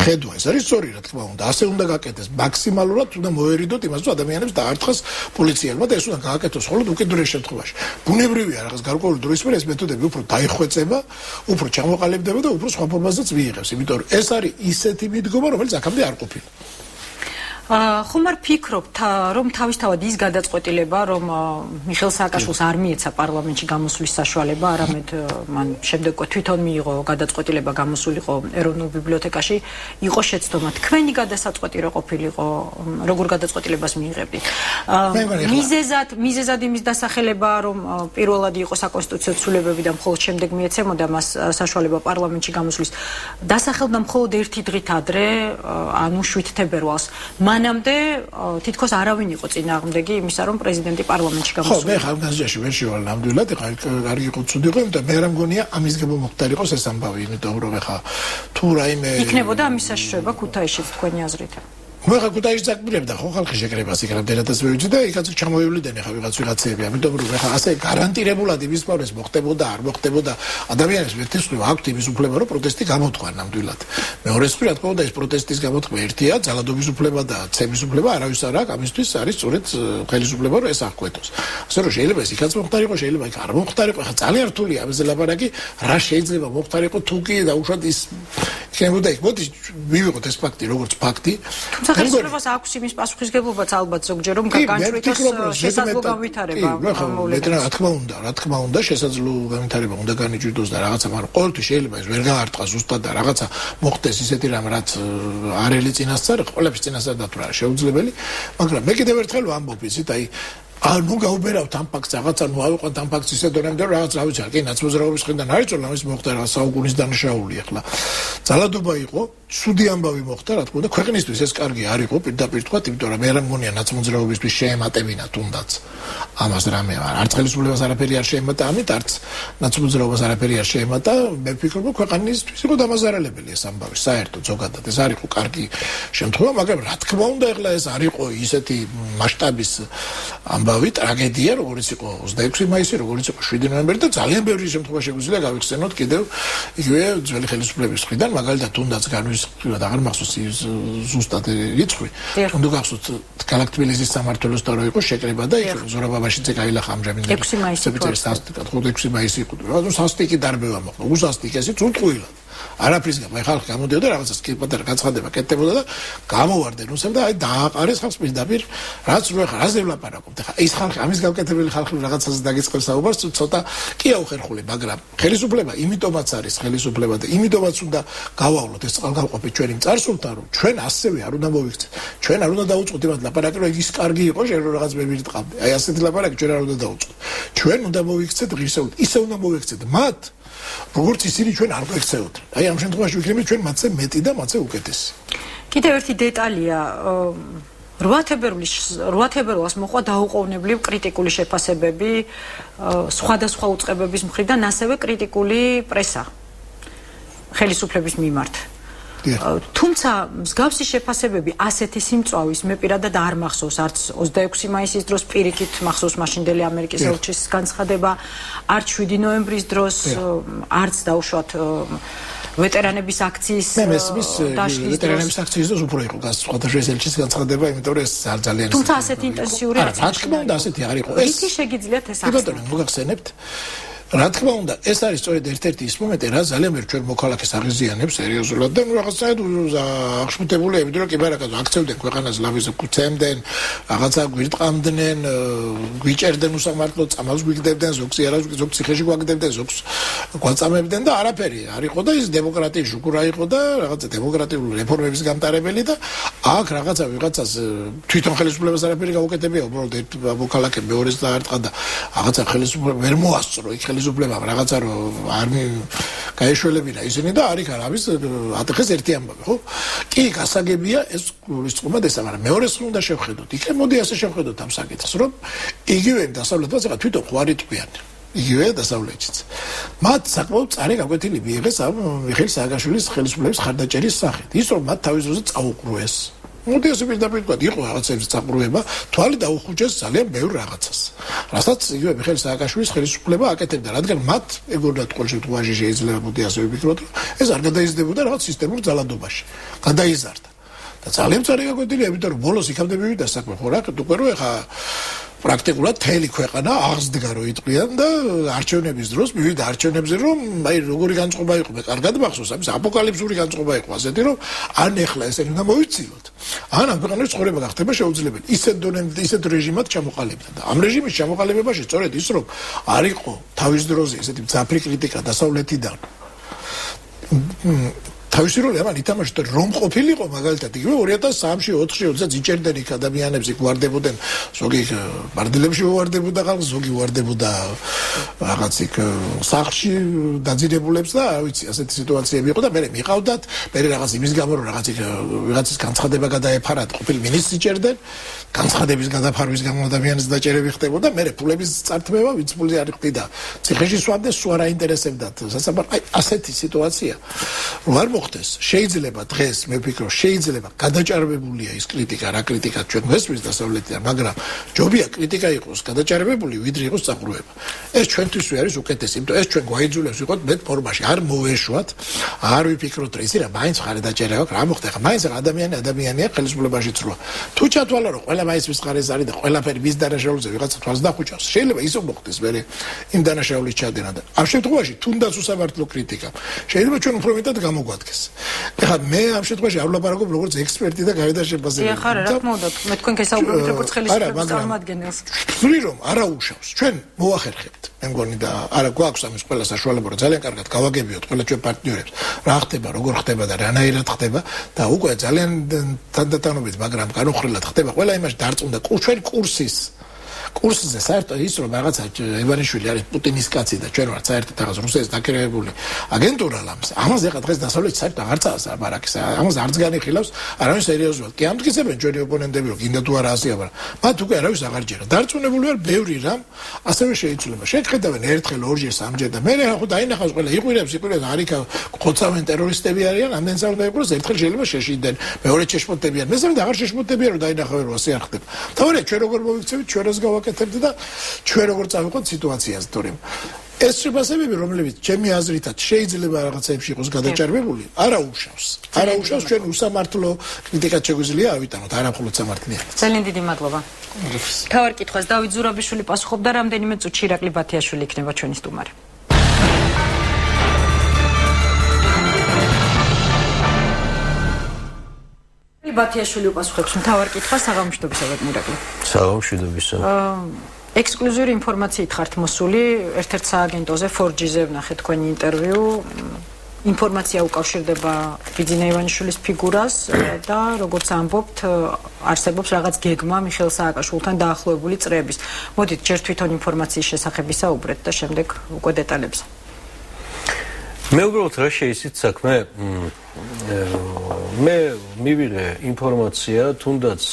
ხედვა ეს არის სწორი, რა თქმა უნდა. ასე უნდა გაკეთდეს. მაქსიმალურად უნდა მოერიდოთ იმას, რომ ადამიანებს დაარტყას პოლიციელმა და ეს უნდა გააკეთოს მხოლოდ უკიდურეს შემთხვევაში. ბუნებრივია რაღაც გარკვეული დროის მერე ეს მეთოდები უფრო დაიხვეწება, უფრო ჩამოყალიბდება და უფრო სხვა ფორმაზეც მიიღებს, იმიტომ რომ ეს არის ისეთი მიდგომა, რომელიც აქამდე არ ყოფილა.
ხომ არ ფიქრობთ, რომ თავისთავად ის გადაწყვეტილება, რომ მიხეილ სააკაშვილს არ მიეცა პარლამენტში გამოსვლის საშუალება, არამედ მან შემდეგ თვითონ მიიღო გადაწყვეტილება გამოსულიყო ეროვნულ ბიბლიოთეკაში, იყო შეცდომა. თქვენი გადასაწყვეტი რა ყოფილიყო, როგორ გადაწყვეტილებას მიიღებდით? მიზეზად იმის დასახელება, რომ პირველად იყო საკონსტიტუციო ცვლილებები და მხოლოდ შემდეგ მიეცემოდა მას საშუალება პარლამენტში გამოსვლის. დასახელდა მხოლოდ ერთი დღით ადრე, ანუ 7 თებერვალს. მანამდე თითქოს არავინ იყო წინააღმდეგი იმისა, რომ პრეზიდენტი პარლამენტში გამოსულა.
ხო, მე ხალხგაზრდობაში ვერ შევალ ნამდვილად, ეხლა კარგი იყო ცუდი იყო, იმიტომ მე რა მგონია ამის გამო მოხდარ იყოს ეს ამბავი, იმიტომ რომ ეხლა თუ რაიმე
იქნებოდა ამის საშიშროება ქუთაისშიც თქვენი აზრით.
მე ხა ქუთაისში წაკბირებდა ხო ხალხი შეკრებას იქ რამდენადაც ვეძი და იქაც ჩამოივლიდან ხა ვიღაცები ამიტომ რომ ხა ასე გარანტირებულად იმის პარეს მოხდებოდა არ მოხდებოდა ადამიანებს ვერთესწრება აქვთ იმის უფლება რომ პროტესტი გამოთქვან ნამდვილად მეორე მხრივ რა თქმა უნდა ეს პროტესტის გამოთქმა ერთია ძალადობის უფლება და ცემის უფლება არავის არ აქვს ამისთვის არის სწორედ ხელისუფლება რომ ეს აღკვეთოს ასე რომ შეიძლება ეს იქაც მოხდარიყო შეიძლება იქ არ მოხდარიყო ხა ძალიან რთულია ამაზე ლაპარაკი რა შეიძლება მოხდარიყო თუ კი დაუშვათ ის შეიძლება იქ მოდი მივიღოთ ეს ფაქტი როგორც ფაქტი
ხელისუფლებას აქვს იმის პასუხისგებლობაც ალბათ ზოგჯერ რომ განჩვენოს შესაძლო განვითარება
რა თქმა უნდა შესაძლო განვითარება უნდა განიჭირდოს და რაღაცა მაგრამ ყოველთვის შეიძლება ეს ვერ გაარტყას ზუსტად და რაღაცა მოხდეს ისეთი რამ რაც არ ელი წინასწარ ყველაფრის წინასწარ დათვრა შეუძლებელი მაგრამ მე კიდევ ერთხელ ვამბობ იცით აი ნუ გაუბერავთ ამ ფაქტს რაღაცა ნუ ავიყვანთ ამ ფაქტს ისე დონემდე რომ რაღაც რა ვიცი კი ნაცმოძრაობის ხრიდან არის რომ ამის მოხდა რაღაც საუკუნის დანაშაული ახლა ძალადობა იყო ცუდი ამბავი მოხდა რა თქმა უნდა ქვეყნისთვის ეს კარგი არ იყო პირდაპირ თქვა იმიტომ რომ მე რა მგონია ნაცმოძრაობისთვის შეემატებინა თუნდაც ამას რამე არც ხელისუფლებას არაფერი არ შეემატა ამით არც ნაცმოძრაობას არაფერი არ შეემატა მე ვფიქრობ რომ ქვეყნისთვის იყო დამაზარალებელი ეს ამბავი საერთოდ ზოგადად ეს არ იყო კარგი შემთხვევა მაგრამ რა თქმა უნდა ახლა ეს არ იყო ისეთი მასშტაბის ამბავი ტრაგედია როგორც იყო 26 მაისი როგორც იყო 7 ნოემბერი და ძალიან ბევრი შემთხვევა შეგვიძლია გავიხსენოთ კიდევ იგივე ძველი ხელისუფლების მხრიდან მაგალითად თუნდაც განვიხილოთ აღარ მახსოვს ზუსტად რიცხვი თუნდაც გახსოვთ ქალაქ თბილისის სამმართველოს და რო იყო შეკრება და იქ ზურაბ ბაბაშიძე გაილახა ამჟამინდელი
6 მაისი
6 მაისი იყო რა სასტიკი დარბევა მოხდა უსასტიკესი წუნტყვილად არაფრის გამო ხალხი გამოდიოდა რაღაცას პატარა გაცხადება კეთდებოდა და გამოვარდნენ რუსებს და აი დააყარეს ხალხს პირდაპირ რაც რო ხარ აზე ვლაპარაკობთ ხა ეს ხალხი ამის გავკეთებელი ხალხი რაღაცაზე დაგიწყებს საუბარს ცოტა კი აუხერხული მაგრამ ხელისუფლება იმიტომაც არის ხელისუფლება და იმიტომაც უნდა გავავლოთ ეს წყალგამყოფი ჩვენი წარსულთან რომ ჩვენ ასევე არ უნდა მოვიქცეთ ჩვენ არ უნდა დაუწყოთ იმათ ლაპარაკი რომ ის კარგი იყო შენ რომ რაღაც მე ვირტყავდი აი ასეთი ლაპარაკი ჩვენ არ უნდა დაუწყოთ ჩვენ უნდა მოვიქცეთ ღირსეულად ისე უნდა მოვიქცეთ მათ როგორც ისინი ჩვენ არ გვექცეოდნენ. აი ამ შემთხვევაში ვიქნებით ჩვენ მათზე მეტი და მათზე უკეთესი.
კიდევ ერთი დეტალია 8 თებერვალს მოყვა დაუყოვნებლივ კრიტიკული შეფასებები სხვადასხვა უწყებების მხრიდან ასევე კრიტიკული პრესა ხელისუფლების მიმართ. თუმცა მსგავსი შეფასებები ასეთი სიმწვავის მე პირადად არ მახსოვს არც 26 მაისის დროს პირიქით მახსოვს მაშინდელი ამერიკის ელჩის განცხადება არც 7 ნოემბრის დროს არც დაუშვათ ვეტერანების აქციის
დაშლის ვეტერანების აქციის დროს უფრო იყო სხვადასხვა ელჩის განცხადება იმიტომ რომ ეს ძალიან
თუმცა ასეთი ინტენსიური
არ რა თქმა უნდა ასეთი არ იყო
ეს ის შეგიძლიათ ეს
ახსენოთ მოგახსენებთ რა თქმა უნდა ეს არის სწორედ ერთ-ერთი ის მომენტი რა ძალიან ვერ ჩვენ მოქალაქეს აღიზიანებს სერიოზულად და რაღაცნაირად აღშფოთებული იმიტომ რომ კი ბარაკა აქცევდნენ ქვეყანას ლავიზე გუცემდნენ რაღაცა გვირტყამდნენ გვიჭერდნენ უსამართლოდ წამალს გვიგდებდნენ ზოგს ზოგ ციხეში გვაგდებდნენ ზოგს გვაწამებდნენ და არაფერი არ იყო და ის დემოკრატიის შუქურა იყო და რაღაცა დემოკრატიული რეფორმების გამტარებელი და აქ რაღაცა ვიღაცას თვითონ ხელისუფლებას არაფერი გაუკეთებია უბრალოდ მოქალაქე მეორეს დაარტყა და რაღაცა ხელისუფლება ვერ მოასწრო იქ ხელისუფლებამ რაღაცა რომ არ გაეშველებინა ისინი და არის არის ატეხეს ერთი ამბავი ხო კი გასაგებია ეს გულისწყობა და მაგრამ მეორეს უნდა შევხედოთ იქ მოდი ასე შევხედოთ ამ საკითხს რომ იგივე დასავლეთაც ახლა თვითონ ხვარი თქვიან იგივე დასავლეთიც მათ საკმაოდ წარე გაკვეთილი მიიღეს ამ მიხეილ სააკაშვილის ხელისუფლების ხარდაჭერის სახით ის რომ მათ თავის დროზე წაუყრუეს მოდი ასე პირდაპირ თქვა იყო რაღაცების წაყრუება თვალი დაუხუჭეს ძალიან ბევრ რაღაცას რასაც იგივე მიხეილ სააკაშვილის ხელისუფლება აკეთებდა რადგან მათ ეგონათ ყოველ შემთხვევაში შეიძლება მოდი ასე ვფიქროთ ეს არ გადაიზრდებოდა რაღაც სისტემურ ძალადობაში გადაიზარდა და ძალიან წარე გაკვეთილია იმიტომ რომ ბოლოს იქამდე მივიდა საქმე ხო რა უკვე რო ეხა პრაქტიკულად თელი ქვეყანა აღსდგა რო იტყვიან და არჩევნების დროს მივიდა არჩევნებზე რომ აი როგორი განწყობა იყო მე კარგად მახსოვს ამის აპოკალიფსური განწყობა იყო ასეთი რომ ან ეხლა ესენი უნდა მოვიცილოთ ან ამ ქვეყანაში ცხოვრება გახდება შეუძლებელი ისეთ დონემდე ისეთ რეჟიმად ჩამოყალიბდა და ამ რეჟიმის ჩამოყალიბებაში სწორედ ის რომ არ იყო თავის დროზე ესეთი მძაფრი კრიტიკა დასავლეთიდან თავისი როლი ამან ითამაშა რომ ყოფილიყო მაგალითად იგივე 2003-ში 4-ში როდესაც იჭერდნენ იქ ადამიანებს იქ ვარდებოდნენ ზოგი ბარდელებში ვარდებოდა ხალხს ზოგი ვარდებოდა რაღაც იქ სახლში დაძინებულებს და რა ვიცი ასეთი სიტუაციები იყო და მე მიყავდათ მე რაღაც იმის გამო რომ რაღაც იქ ვიღაცის განცხადება გადაეფარათ ყოფილი მინისტრს იჭერდნენ განცხადების გადაფარვის გამო ადამიანის დაჭერები ხდებოდა მე ფულების წართმევა ვინც ფულზე არ ხდიდა ციხეში სვამდეს სულ არ აინტერესებდათ სასაბარ აი ასეთი სიტუაცია რომ არ მოხდეს შეიძლება დღეს მე ვფიქრობ შეიძლება გადაჭარბებულია ის კრიტიკა რა კრიტიკა ჩვენ ვესმის დასავლეთიდან მაგრამ ჯობია კრიტიკა იყოს გადაჭარბებული ვიდრე იყოს წაყრუება ეს ჩვენთვის არის უკეთესი იმიტომ ეს ჩვენ გვაიძულებს ვიყოთ მეტ ფორმაში არ მოვეშვათ არ ვიფიქროთ რა ისი რა მაინც ხარ დაჭერა აქვს რა მოხდა ხა მაინც ადამიანია ხელისუფლებაშიც როა თუ ჩათვალა რომ ყველა მაინც მის ხარეს არის და ყველაფერი მის დანაშაულზე ვიღაცა თვალს დახუჭავს შეიძლება ისო მოხდეს მე იმ დანაშაულის ჩადენა და ამ შემთხვევაში თუნდაც უსამართლო კრიტიკა შეიძლება ჩვენ უფრო მეტად გამოგვადგეს ეხლა მე ამ შემთხვევაში არ ვლაპარაკობ როგორც ექსპერტი და გავიდა შეფასებელი
ეხლა რა თქმა უნდა მე თქვენ გესაუბრებთ როგორც ხელისუფლების წარმომადგენელს
ვთვლი რომ არა უშავს ჩვენ მოახერხებთ მე მგონი და არა გვაქვს ამის ყველა საშუალება რომ ძალიან კარგად გავაგებიოთ ყველა ჩვენ პარტნიორებს რა ხდება როგორ ხდება და რანაირად ხდება და უკვე ძალიან თანდათანობით მაგრამ განუხრელად ხდება ყველა იმაში დარწმუნდა ჩვენ კურსზე საერთოდ ის რომ რაღაცა ივანიშვილი არის პუტინის კაცი და ჩვენ ვართ საერთოდ რაღაც რუსეთის დაქირავებული აგენტურა ლამს ამაზე ხა დღეს დასავლეთი საერთოდ აღარ წავს აბარაკის ამაზე არც განიხილავს არავინ სერიოზულად კი ამტკიცებენ ჩვენი ოპონენტები რომ კიდე თუ არა ასე აბარა მათ უკვე არავის აღარ ჯერა დარწმუნებული ვარ ბევრი რამ ასევე შეიცვლება შეხედავენ ერთხელ ორჯერ სამჯერ და მე ხო დაინახავს ყველა იყვირებს არიქა ხოცავენ ტერორისტები არიან ამდენ საერთოდ დაიყვიროს ერთხელ შეიძლება შეშინდნენ მეორე შეშმოთებიან მესამედ აღარ შეშმოთებიან რომ დაინახავენ რომ ასე არ ხდება თავარია ჩვენ როგორ მოვიქცევით ჩვენ რას გავაკეთებთ და ჩვენ როგორ წავიღოთ სიტუაციაზე თორემ ეს შეფასებები რომლებიც ჩემი აზრითაც შეიძლება რაღაცებში იყოს გადაჭარბებული არა უშავს ჩვენ უსამართლო კრიტიკაც შეგვიძლია ავიტანოთ არა მხოლოდ სამართლიანი
ძალიან დიდი მადლობა თავარ კითხვას დავით ზურაბიშვილი პასუხობდა რამდენიმე წუთში ირაკლი ბათიაშვილი იქნება ჩვენი სტუმარი ბათიაშვილი უპასუხებს მთავარ კითხვას საღამოშიდობისა ირაკლი
საღამოშიდობისა
ექსკლუზიური ინფორმაციით ხართ მოსული ერთ-ერთ სააგენტოზე 4G-ზე ვნახეთ თქვენი ინტერვიუ ინფორმაცია უკავშირდება ბიძინა ივანიშვილის ფიგურას და როგორც ამბობთ არსებობს რაღაც გეგმა მიხეილ სააკაშვილთან დაახლოებული წრეების მოდით ჯერ თვითონ ინფორმაციის შესახებ ვისაუბრეთ და შემდეგ უკვე დეტალებზე
მე უბრალოდ რა შეიცით საქმე მე მივიღე ინფორმაცია თუნდაც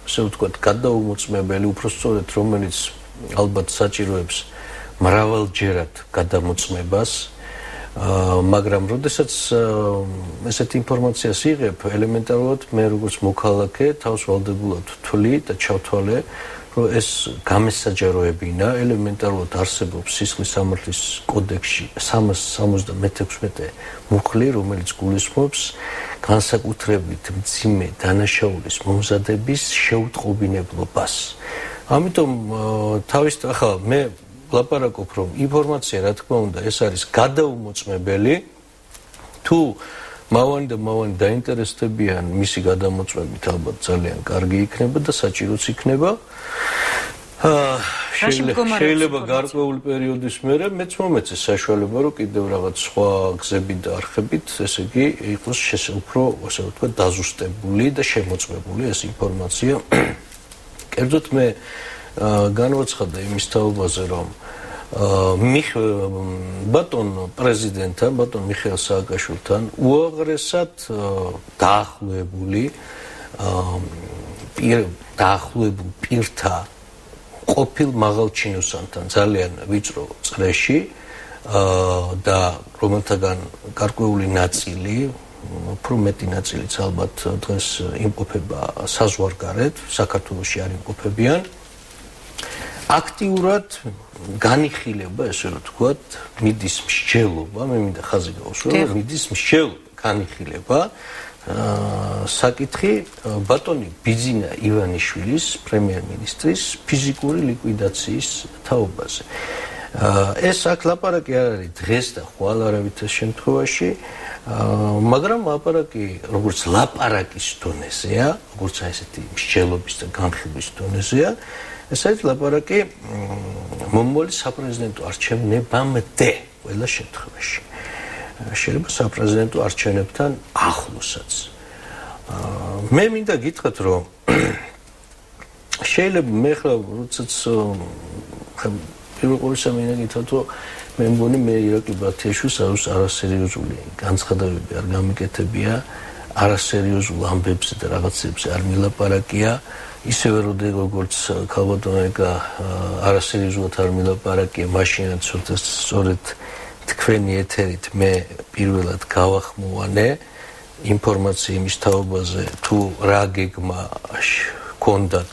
ასე ვთქვათ გადაუმოწმებელი უბრალოდ რომელიც ალბათ საჭიროებს მრავალჯერად გადამოწმებას მაგრამ როდესაც ესეთ ინფორმაციას იღებ ელემენტარულად მე როგორც მოქალაქე თავს ვალდებულად ვთვლი და ჩავთვალე რომ ეს გამესაჯაროებინა ელემენტარულად არსებობს სისხლის სამართლის კოდექსში 376 მუხლი რომელიც გულისხმობს განსაკუთრებით მძიმე დანაშაულის მომზადების შეუტყობინებლობას ამიტომ თავის ახლა მე ლაპარაკობ რომ ინფორმაცია რა თქმა უნდა ეს არის გადაუმოწმებელი თუ მავანი და მავანი დაინტერესდებიან მისი გადამოწმებით ალბათ ძალიან კარგი იქნება და საჭიროც იქნება შეიძლება გარკვეული პერიოდის მერე მეც მომეწეს საშუალება რომ კიდევ რაღაც სხვა გზებით და არხებით ესე იგი იყოს უფრო ასე ვთქვათ დაზუსტებული და შემოწმებული ეს ინფორმაცია კერძოდ მე განვაცხადე იმის თაობაზე რომ ბატონ პრეზიდენტთან ბატონ მიხეილ სააკაშვილთან უაღრესად დაახლოებული პირთა ყოფილ მაღალჩინოსანთან ძალიან ვიწრო წრეში და რომელთაგან გარკვეული ნაწილი უფრო მეტი ნაწილიც ალბათ დღეს იმყოფება საზღვარგარეთ საქართველოში არ იმყოფებიან აქტიურად განიხილება ესე რომ ვთქვათ მიდის მსჯელობა მე მინდა ხაზი გავუსვა რომ მიდის მსჯელობა განიხილება საკითხი ბატონი ბიძინა ივანიშვილის პრემიერ-მინისტრის ფიზიკური ლიკვიდაციის თაობაზე ეს აქ ლაპარაკი არ არის დღეს და ხვალ არავითარ შემთხვევაში მაგრამ ლაპარაკი როგორც ლაპარაკის დონეზეა როგორც ესეთი მსჯელობის და განხილვის დონეზეა ეს არის ლაპარაკი მომავალი საპრეზიდენტო არჩევნებამდე ყველა შემთხვევაში შეიძლება საპრეზიდენტო არჩევნებთან ახლოსაც მე მინდა გითხრათ რომ შეიძლება მე ხლა როდესაც პირველ ყოვლისა მინდა გითხრათ რომ მე მგონი მე ირაკლი ბათიაშვილს არასერიოზული განცხადებები არ გამიკეთებია არასერიოზულ ამბებზე და რაღაცებზე არ მილაპარაკია ისევე როგორც ქალბატონიკა არასერიოზულად არ მილაპარაკია მაშინაც როდესაც სწორედ თქვენი ეთერით მე პირველად გავახმოვანე ინფორმაცია იმის თაობაზე თუ რა გეგმა ჰქონდათ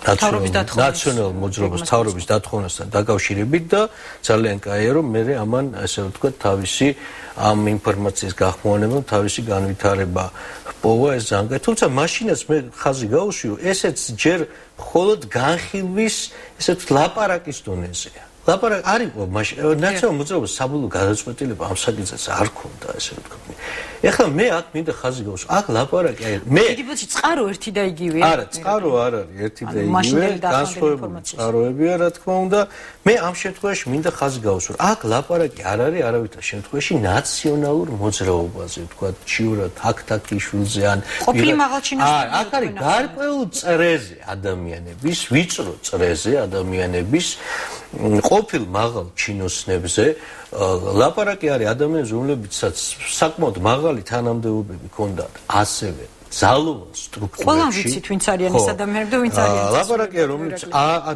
ნაციონალურ მოძრაობას თავრობის დათხოვნასთან დაკავშირებით და ძალიან კაია რომ მე ამან ასე ვთქვათ თავისი ამ ინფორმაციის გახმოვანებამ თავისი განვითარება პოვა ეს ზანგა თუმცა მაშინაც მე ხაზი გაუსვიო ესეც ჯერ მხოლოდ განხილვის ესე ვთქვათ ლაპარაკის დონეზეა ლაპარაკ არ იყო ნაციონალურ მოძრაობას საბოლოო გადაწყვეტილება ამ საკითხზე არ ქონდა ესე ვთქვათ ეხლა მე აქ მინდა ხაზი გავუსვო აქ ლაპარაკი აი მე
დიდიბოჩი წყარო ერთი და იგივეა
არა წყარო არ არის ერთი და იგივე განსხვავებული წყაროებია რა თქმა უნდა მე ამ შემთხვევაში მინდა ხაზი გავუსვო აქ ლაპარაკი არ არის არავითარ შემთხვევაში ნაციონალურ მოძრაობაზე ვთქვათ ჩიურად აკთაკიშვილზე ან
ყოფილი მაღალჩინოსნები
აქ არის გარკვეულ წრეზე ადამიანების ვიწრო წრეზე ადამიანების ყოფილ მაღალ ჩინოსნებზე ლაპარაკი არის ადამიანებზე რომლებიცაც საკმაოდ მაღალი თანამდებობები ჰქონდათ ასევე ძალოვან სტრუქტურებში
ყველამ ვიცით ვინც არიან ეს ადამიანები და ვინც არიან
ლაპარაკია რომლებიც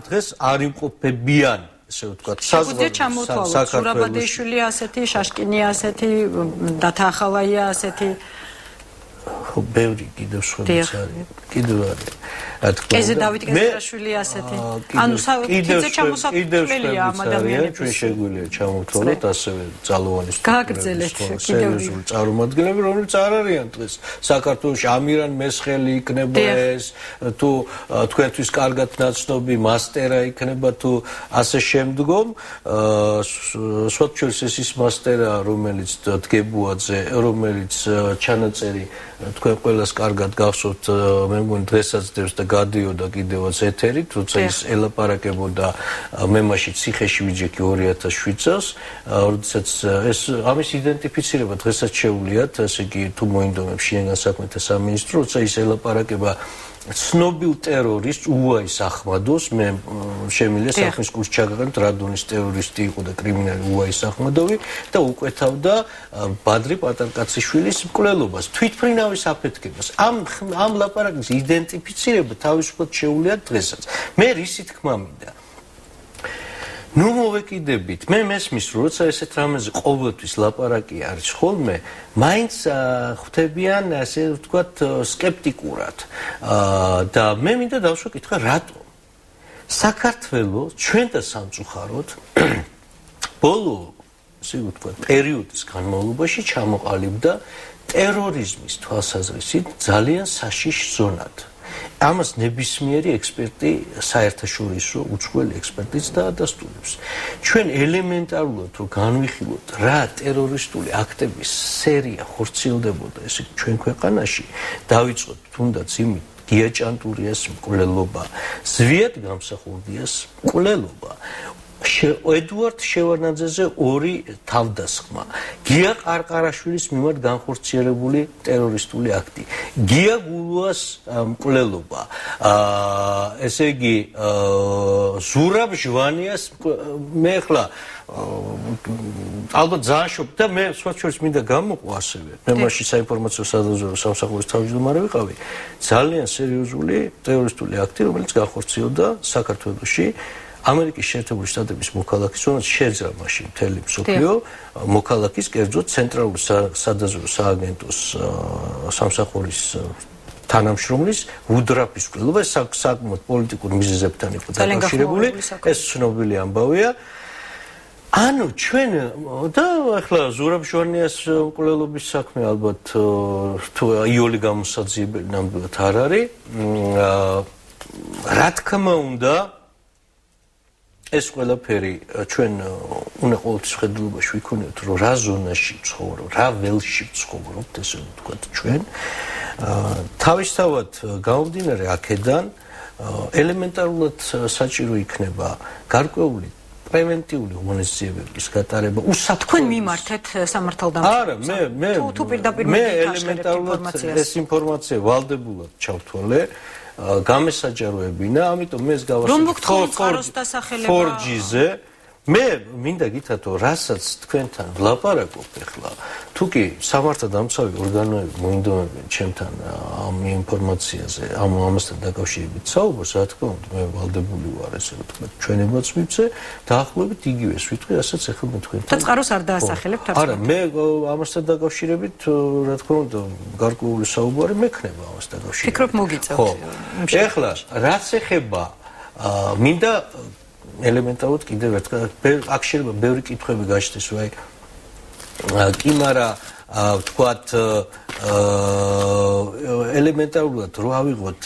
დღეს არ იმყოფებიან ესე ვთქვათ
საზღვარგარეთ ზურაბადეიშვილი ასეთი შაშკინი ასეთი დათა ახალაია ასეთი
ხო ბევრი კიდევ სხვაებიც არის კიდევ არის
კეზე დავით გეზრაშვილი ასეთი ანუ კიდევ ჩამოსაყრელია ამ ადამიანებს
ჩვენ შეგვიძლია ჩამოვთვალოთ ასევე ძალოვანი
გააგრძელეთ
სერიოზული წარმომადგენლები რომლებიც არ არიან დღეს საქართველოში ამირან მესხელი იქნება ეს თუ თქვენთვის კარგად ნაცნობი მასტერა იქნება თუ ასე შემდგომ სოციალ სესის მასტერა რომელიც დგებუაძე რომელიც ჩანაწერი თქვენ ყველას კარგად გახსოვთ მე მგონი დღესაც დევს და გადიოდა კიდევაც ეთერი თუმცა ის ელაპარაკებოდა მე მაშინ ციხეში ვიჯექი 2007 წელს როდესაც ეს ამის იდენტიფიცირება დღესაც შეუძლიათ ასე იგი თუ მოინდომებს შინაგან საქმეთა სამინისტრო როცა ის ელაპარაკება ცნობილ ტერორისტ უაის ახმადოს მე შემიძლია საქმის კურსს ჩაგაყენოთ რადონის ტერორისტი იყო და კრიმინალი უაის ახმადოვი და უკვეთავდა ბადრი პატარკაციშვილის მკვლელობას თვითმფრინავის აფეთქებას ამ ლაპარაკის იდენტიფიცირება თავისუფლად შეუძლიათ დღესაც მე რისი თქმა მინდა ნუ მოვეკიდებით მე მესმის როცა ესეთ რამეზე ყოველთვის ლაპარაკი არის ხოლმე მაინც ხვდებიან ასე ვთქვათ სკეპტიკურად და მე მინდა დავსვაკითხა რატომ საქართველოს ჩვენ და სამწუხაროდ ბოლო ასე ვთქვათ პერიოდის განმავლობაში ჩამოყალიბდა ტერორიზმის თვალსაზრისით ძალიან საშიშ ზონად ამას ნებისმიერი ექსპერტი საერთაშორისო უცხოელი ექსპერტიც დაადასტურებს. ჩვენ ელემენტარულად რომ განვიხილოთ რა ტერორისტული აქტების სერია ხორციელდებოდა ესე ჩვენ ქვეყანაში, დავიწყოთ თუნდაც იმით გია ჭანტურიას მკვლელობა, ზვიად გამსახურდიას მკვლელობა. ედუარდ შევარდნაძეზე ორი თავდასხმა. გია ყარყარაშვილის მიმართ განხორციელებული ტერორისტული აქტი. გია გულუას მკვლელობა. ესე იგი ზურაბ ჟვანიას მე ახლა ალბათ ძალიან შობ და მე სხვა შორის მინდა გამოყო ასევე. მე მაშინ საინფორმაციო სადაზვერვო სამსახურის თავმჯდომარე ვიყავი. ძალიან სერიოზული ტერორისტული აქტი, რომელიც განხორციელდა საქართველოში. ამერიკის შეერთებული შტატების მოქალაქის, რომელიც შეძრა მაშინ მთელი მსოფლიო მოქალაქის, კერძოდ ცენტრალური სადაზვერვო სააგენტოს სამსახურის თანამშრომლის უდრაფის მკვლელობა, ეს საკმაოდ პოლიტიკურ მიზეზებთან იყო დაკავშირებული, ეს ცნობილი ამბავია. ანუ ჩვენ და ახლა ზურაბ ჟვანიას მკვლელობის საქმე ალბათ თუ იოლი გამოსაძიებელი ნამდვილად არ არის. რა თქმა უნდა ეს ყველაფერი ჩვენ უნდა ყოველთვის ხედულობაში ვიქონიოთ, რომ რა ზონაში ვცხოვრობ, რა ველში ვცხოვრობთ, ესე ვთქვათ ჩვენ. თავისთავად გამომდინარე აქედან ელემენტარულად საჭირო იქნება გარკვეული პრევენტიული ღონისძიებების გატარება,
თქვენ მიმართეთ სამართალდამცავებს.
არა, მე
თუ პირდაპირ
მე ელემენტარულად ეს ინფორმაცია ვალდებულად ჩავთვალე. გამესაჯაროებინა, ამიტომ მე ეს გავასწორებ
4G-ზე
მე მინდა გითხრათ, რასაც თქვენთან ვლაპარაკობთ ახლა, თუ კი სამართალდამცავი ორგანოები მოინდომებენ ჩემთან ამ ინფორმაციაზე, ამასთან დაკავშირებით საუბარს, რა თქმა უნდა, მე ვალდებული ვარ, ესე ვთქვათ, ჩვენებაც მივცე, დაახლოებით იგივეს ვიტყვი, რასაც ახლა მე თქვენთან.
და წყაროს არ დაასახელებთ არც?
არა, მე ამასთან დაკავშირებით, რა თქმა უნდა, გარკვეული საუბარი მექნება ამასთან დაკავშირებით.
ფიქრობ მოგიწევთ.
ეხლა რაც ეხება მინდა ელემენტარულად კიდევ ერთხელ აქ შეიძლება ბევრი კითხვები გაჩნდეს, ვაი კი, მაგრამ ვთქვათ ელემენტარულად რო ავიღოთ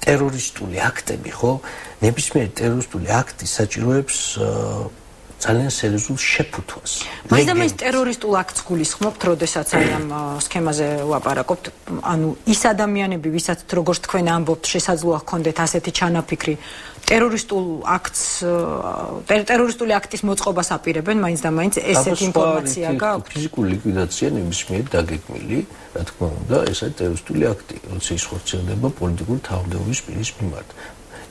ტერორისტული აქტები, ხო? ნებისმიერი ტერორისტული აქტი საჭიროებს ძალიან სერიოზულ შეფუთვას.
მაინც ტერორისტულ აქტს გულისხმობთ, როდესაც აი ამ სქემაზე ვაპარაკობთ, ანუ ის ადამიანები, ვისაც როგორც თქვენ ამბობთ, შესაძლოა ჰქონდეთ ასეთი ჩანაფიქრი, ტერორისტული აქტის მოწყობას აპირებენ, მაინც და მაინც ესეთი ინფორმაცია გაქვთ.
ფიზიკური ლიკვიდაცია ნებისმიერ დაგეგმილი, რა თქმა უნდა, ეს არის ტერორისტული აქტი, როცა ის ხორციელდება პოლიტიკური თავმჯდომარის პირის მიმართ.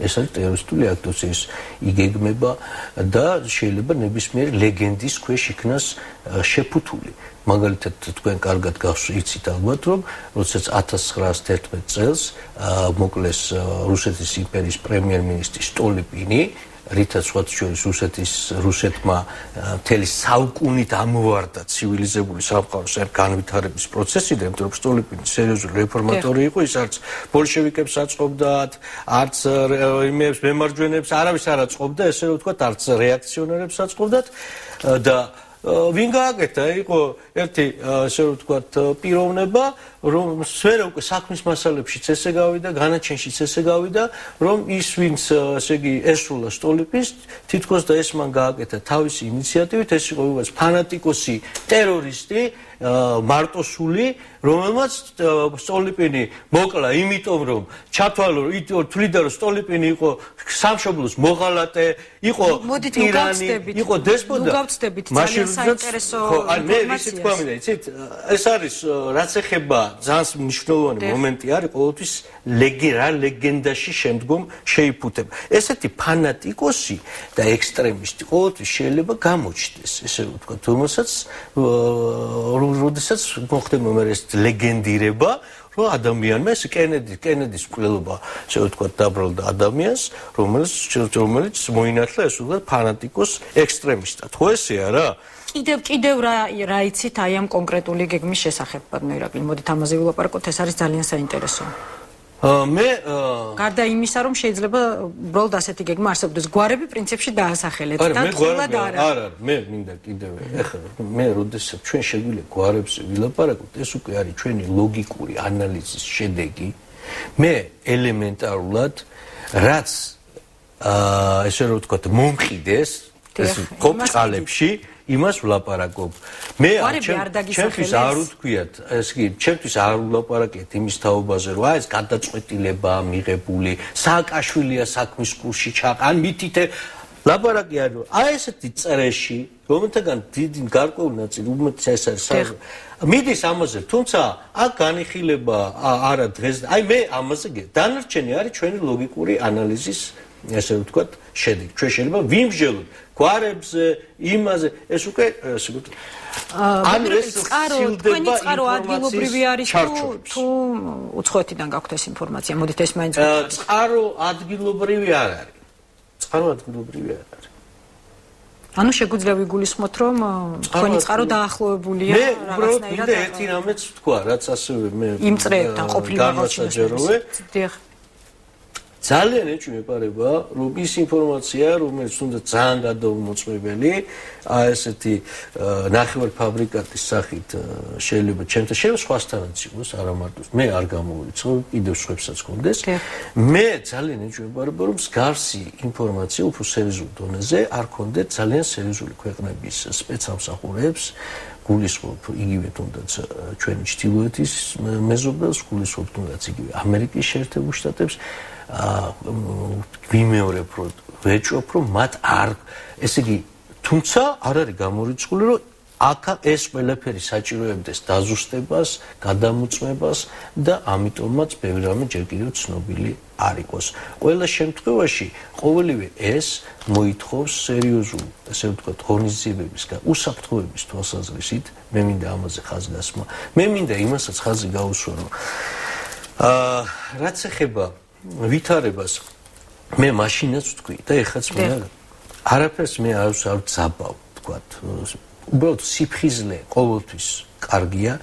ეს არის ტერორისტული აქტი, ის იგეგმება და შეიძლება ნებისმიერ ლეგენდის ქვეშ იქნას შეფუთული. მაგალითად, თქვენ კარგად იცით ალბათ, რომ როდესაც 1911 წელს მოკლეს რუსეთის იმპერიის პრემიერ-მინისტრი სტოლიპინი, რითაც სხვათა შორის რუსეთმა მთელი საუკუნით ამოვარდა ცივილიზებული სამყაროს განვითარების პროცესიდან, იმიტომ რომ სტოლიპინი სერიოზული რეფორმატორი იყო, ის არც ბოლშევიკებს აწყობდათ, არც იმებს მემარჯვენეებს არავის არ აწყობდა, ესე რომ ვთქვათ, არც რეაქციონერებს აწყობდათ და ვინ გააკეთა, იყო ერთი, ესე რომ ვთქვათ, პიროვნება, რომ სფერო უკვე საქმის მასალებშიც ესე გავიდა, განაჩენშიც ესე გავიდა, რომ ის ვინც, ესე იგი, ესრულა სტოლიპინს, თითქოს და ეს მან გააკეთა თავისი ინიციატივით, ეს იყო ვიღაც ფანატიკოსი ტერორისტი, მარტოსული, რომელმაც სტოლიპინი მოკლა, იმიტომ რომ თვლიდა, რომ სტოლიპინი იყო სამშობლოს მოღალატე, იყო ტირანი, იყო დესპოტა.
მოგავწდებით ძალიან საინტერესო ინფორმაციას.
ეს არის რაც ეხება ძალიან მნიშვნელოვანი მომენტი არის ყოველთვის ლეგენდაში შემდგომ შეიფუთება. ესეთი ფანატიკოსი და ექსტრემისტი ყოველთვის შეიძლება გამოჩნდეს, ესე ვთქვათ, როდესაც მოხდება ეს ლეგენდირება, რომ ადამიანმა ეს კენედის მკვლელობა, ესე ვთქვათ, დაბრალდა ადამიანს, რომელიც მოინათლა ეს ვთქვათ ფანატიკოს ექსტრემისტად. ხო ესე არა?
კიდევ რა იცით აი ამ კონკრეტული გეგმის შესახებ, ბატონო ირაკლი, მოდით ამაზე ვილაპარაკოთ, ეს არის ძალიან საინტერესო.
მე
გარდა იმისა, რომ შეიძლება უბრალოდ ასეთი გეგმა არსებობდეს, გვარები პრინციპში დაასახელეთ და თულად
არა, მე მინდა კიდევ ეხლა მე როდესაც ჩვენ შეგვიძლია გვარებზე ვილაპარაკოთ, ეს უკვე არის ჩვენი ლოგიკური ანალიზის შედეგი. მე ელემენტარულად რაც ესე რომ ვთქვათ, მომყიდეს ეს კოპჭალებში იმას ვლაპარაკობ. მე ჩემთვის არ ვთქვიათ, ეს კი, ჩემთვის არ ვლაპარაკეთ იმის თაობაზე, რომ ეს გადაწყვეტილება მიღებული, სააკაშვილია საქმის კურსში ან მითითე ლაპარაკი არის, რომ ესეთი წრეში, რომელთაგან დიდი გარკვეული ნაწილი უმეტეს ეს არის მიდის ამაზე, თუმცა აქ განიხილება არა დღეს, მე ამაზე დანარჩენი არის ჩვენი ლოგიკური ანალიზის, ესე ვთქვათ, შედეგი. ჩვენ შეიძლება ვიმსჯელოთ გვარებზე, იმაზე, ეს უკვე ესე ვთქვათ.
ანუ ეს თქვენი წყარო ადგილობრივი არის თუ უცხოეთიდან გაქვთ ეს ინფორმაცია? მოდით ეს მაინც
წყარო ადგილობრივი არ არის. წყარო ადგილობრივი არ არის.
ანუ შეგვიძლია ვიგულისხმოთ, რომ თქვენი წყარო დაახლოებულია
რაღაცნაირად. მე უბრალოდ ერთი რამეც ვთქვა, რაც ასევე მე
იმ წრეებთან ყოფილი
განმასაჯეროვე. ძალიან ეჭვმეპარება, რომ ის ინფორმაცია, რომელიც უნდა ძალიან გადაუმოწმებელი, ესეთი ნახევარფაბრიკატის სახით შეიძლება ჩემთან სხვასთანაც იყოს, არა მარტო მე არ გამოვიწყო, კიდევ სხვებსაც გქონდეს. მე ძალიან ეჭვმეპარება, რომ მსგავსი ინფორმაცია უფრო სერიოზულ დონეზე არ ქონდეთ ძალიან სერიოზული ქვეყნების სპეცსამსახურეებს. გულისხმობ იგივე თუნდაც ჩვენი ჩრდილოეთის მეზობელს, გულისხმობ თუნდაც იგივე ამერიკის შეერთებულ შტატებს. ვიმეორებ, რომ ვეჭვობ, რომ მათ არ, ესე იგი, თუმცა არ არის გამორიცხული, რომ აქ ეს ყველაფერი საჭიროებდეს დაზუსტებას, გადამოწმებას და ამიტომაც ბევრი რამე ჯერ კიდევ ცნობილი არ იყოს. Ყველა შემთხვევაში ყოველივე ეს მოითხოვს სერიოზულ, ასე ვთქვათ, ღონისძიებების და უსაფრთხოების თვალსაზრისით. მე მინდა ამაზე ხაზგასმა. მე მინდა იმასაც ხაზი გაუსვა, რომ რაც ეხება ვითარებას, მე მაშინაც ვთქვი და ეხაც მე არაფერს მე არ ვძაბავ, ვთქვათ. უბრალოდ სიფხიზლე ყოველთვის კარგია.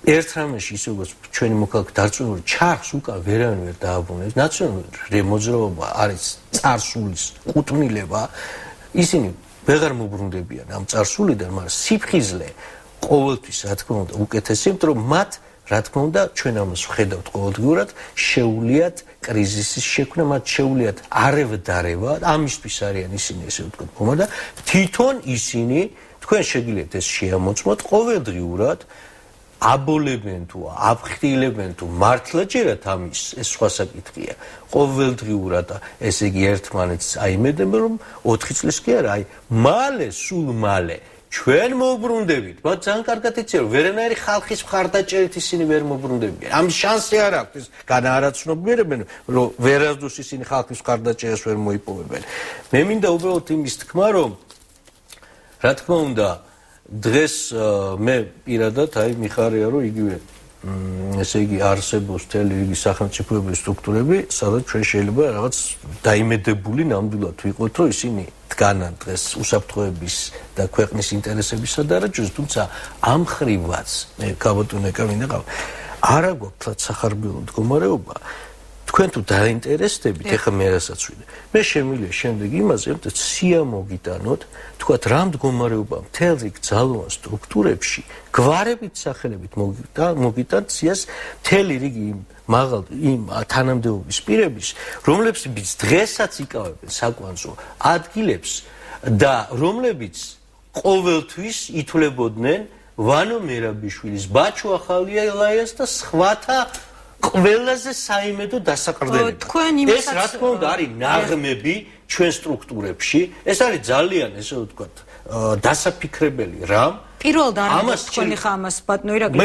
ერთ რამეში ისე როგორც ჩვენი მოქალაქე დარწმუნებული ჩარხს უკან ვერავინ ვერ დააბრუნებს. ნაციონალური მოძრაობა არის წარსულის კუთვნილება. ისინი ვეღარ მოbrunდებიან ამ წარსულიდან, მაგრამ სიფხიზლე ყოველთვის რა თქმა უნდა უკეთესია, იმიტომ რომ მათ რა თქმა უნდა ჩვენ ამას ვხედავთ ყოველდღურად, შეუძლიათ კრიზისის შექმნა, მათ შეუძლიათ არევდარევა, ამისთვის არიან ისინი ესე ვთქვათ ხომ და თვითონ ისინი თქვენ შეგიძლიათ ეს შეამოწმოთ ყოველდღურად აბოლებენ თუ აფრთხილებენ თუ მართლა ჯერათ ამის ეს სხვა საკითხია ყოველდღურად ესე იგი ერთმანეთს აიმედებენ რომ 4 წლის კი არა აი მალე სულ მალე ჩვენ მოუბრუნდებით მათ ძალიან კარგად იციან რომ ვერანაირი ხალხის მხარდაჭერით ისინი ვერ მოუბრუნდებიან ამ შანსი არ აქვს ეს განაარაცნობიერებენ რომ ვერასდროს ისინი ხალხის მხარდაჭერას ვერ მოიპოვებენ მე მინდა უბრალოდ იმის თქმა რომ რა თქმა უნდა დღეს მე პირადად აი მიხარია რომ იგივე ესე იგი არსებობს მთელი რიგი სახელმწიფოებრივი სტრუქტურები სადაც ჩვენ შეიძლება რაღაც დაიმედებული ნამდვილად ვიყოთ რომ ისინი დგანან დღეს უსაფრთხოების და ქვეყნის ინტერესებისა და რაჯოს თუმცა ამ ხრივაც მე გავატუნეკა მინდა ყავ არა გვაქვს სახარბილო მდგომარეობა თქვენ თუ დაინტერესდებით ეხლა მე რასაც ვიდე მე შემიძლია შემდეგ იმაზე რომ სია მოგიტანოთ თქვათ რა მდგომარეობა მთელ რიგ ძალოვან სტრუქტურებში გვარებით სახელებით მოგიტანთ სიას მთელი რიგი მაღალ იმ თანამდებობის პირების რომლებიც დღესაც იკავებენ საკვანძო ადგილებს და რომლებიც ყოველთვის ითვლებოდნენ ვანო მერაბიშვილის ბაჩო ახალიელაიას და სხვათა ყველაზე საიმედო დასაყრდენები. ეს რა თქმა უნდა არის ნაღმები ჩვენ სტრუქტურებში. ეს არის ძალიან ესე ვთქვათ დასაფიქრებელი რამ.
პირველად არ ამას თქვენ ხა ამას ბატონო ირაკლი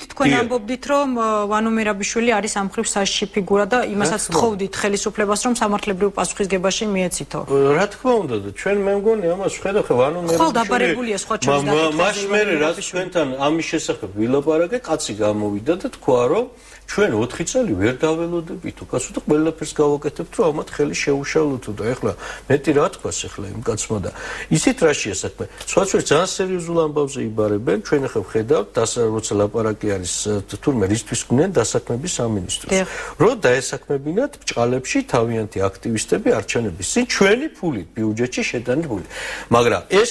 თქვენ ამბობდით რომ ვანო მერაბიშვილი არის ამ ხრივ საშიში ფიგურა და იმასაც თხოვდით ხელისუფლებას რომ სამართლებრივ პასუხისგებაში მიეცითო.
რა თქმა უნდა და ჩვენ მე მგონი ამას ვხედავ ხა ვანო მერაბიშვილი
ხო დაბარებულია სხვა ჩვენს დაკითხვაზე.
მას მე რაც ჩვენთან ამის შესახებ ვილაპარაკე კაცი გამოვიდა და თქვა რომ ჩვენ 4 წელი ვერ დაველოდებით უკაცოდ ყველაფერს გავაკეთებთ რომ ამათ ხელი შეუშალოთ და ეხლა მეტი რა თქვას ეხლა იმ კაცმა და ისეთ რაშია საქმე სხვაჩვენს ძალიან სერიოზულ ამბავზე იბარებენ ჩვენ ახლა ვხედავთ როცა ლაპარაკი არის თურმე რისთვის გვნენ დასაქმების სამინისტროს რომ დაესაქმებინათ ბჭყალებში თავიანთი აქტივისტები არჩევნების წინ ჩვენი ფულით ბიუჯეტში შეტანილი ფულით მაგრამ ეს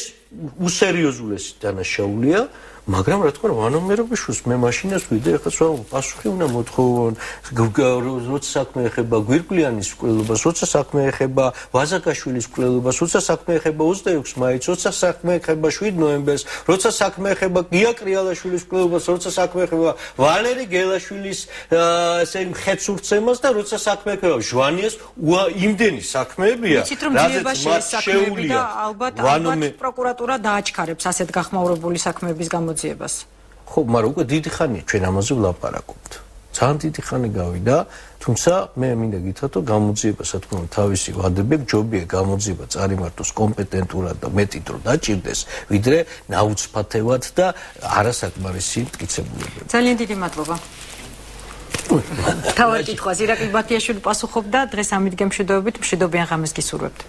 უსერიოზულესი დანაშაულია მაგრამ რა თქმა უნდა ვანო მერაბიშვილს მე მაშინაც ვიდე ახლა სხვა პასუხი უნდა მოთხოვონ როცა საქმე ეხება გვირგვლიანის მკვლელობას როცა საქმე ეხება ვაზაკაშვილის მკვლელობას როცა საქმე ეხება 26 მაისს როცა საქმე ეხება 7 ნოემბერს როცა საქმე ეხება გია კრიალაშვილის მკვლელობას როცა საქმე ეხება ვალერი გელაშვილის ესე მხეცურცემას და როცა საქმე ეხება ჟვანიას იმდენი საქმეებია
რაზეც მათ შეუძლია ალბათ პროკურატურა დააჩქარებს ასეთ გახმაურებული საქმეების
ხო, მაგრამ უკვე დიდი ხანია ჩვენ ამაზე ვლაპარაკობთ. ძალიან დიდი ხანი გავიდა, თუმცა მე მინდა გითხრათ, რომ გამოძიება, რა თქმა უნდა, თავისი ვადები ჯობია გამოძიება წარიმართოს კომპეტენტურად და მეტი დრო დაჭირდეს, ვიდრე ნაუცფათევად და არასაკმარისი მტკიცებულებებით.
ძალიან დიდი მადლობა. თავად კითხვას ირაკლი ბათიაშვილი პასუხობდა, დღეს ამით გემშვიდობებით, მშვიდობიან ღამეს გისურვებთ.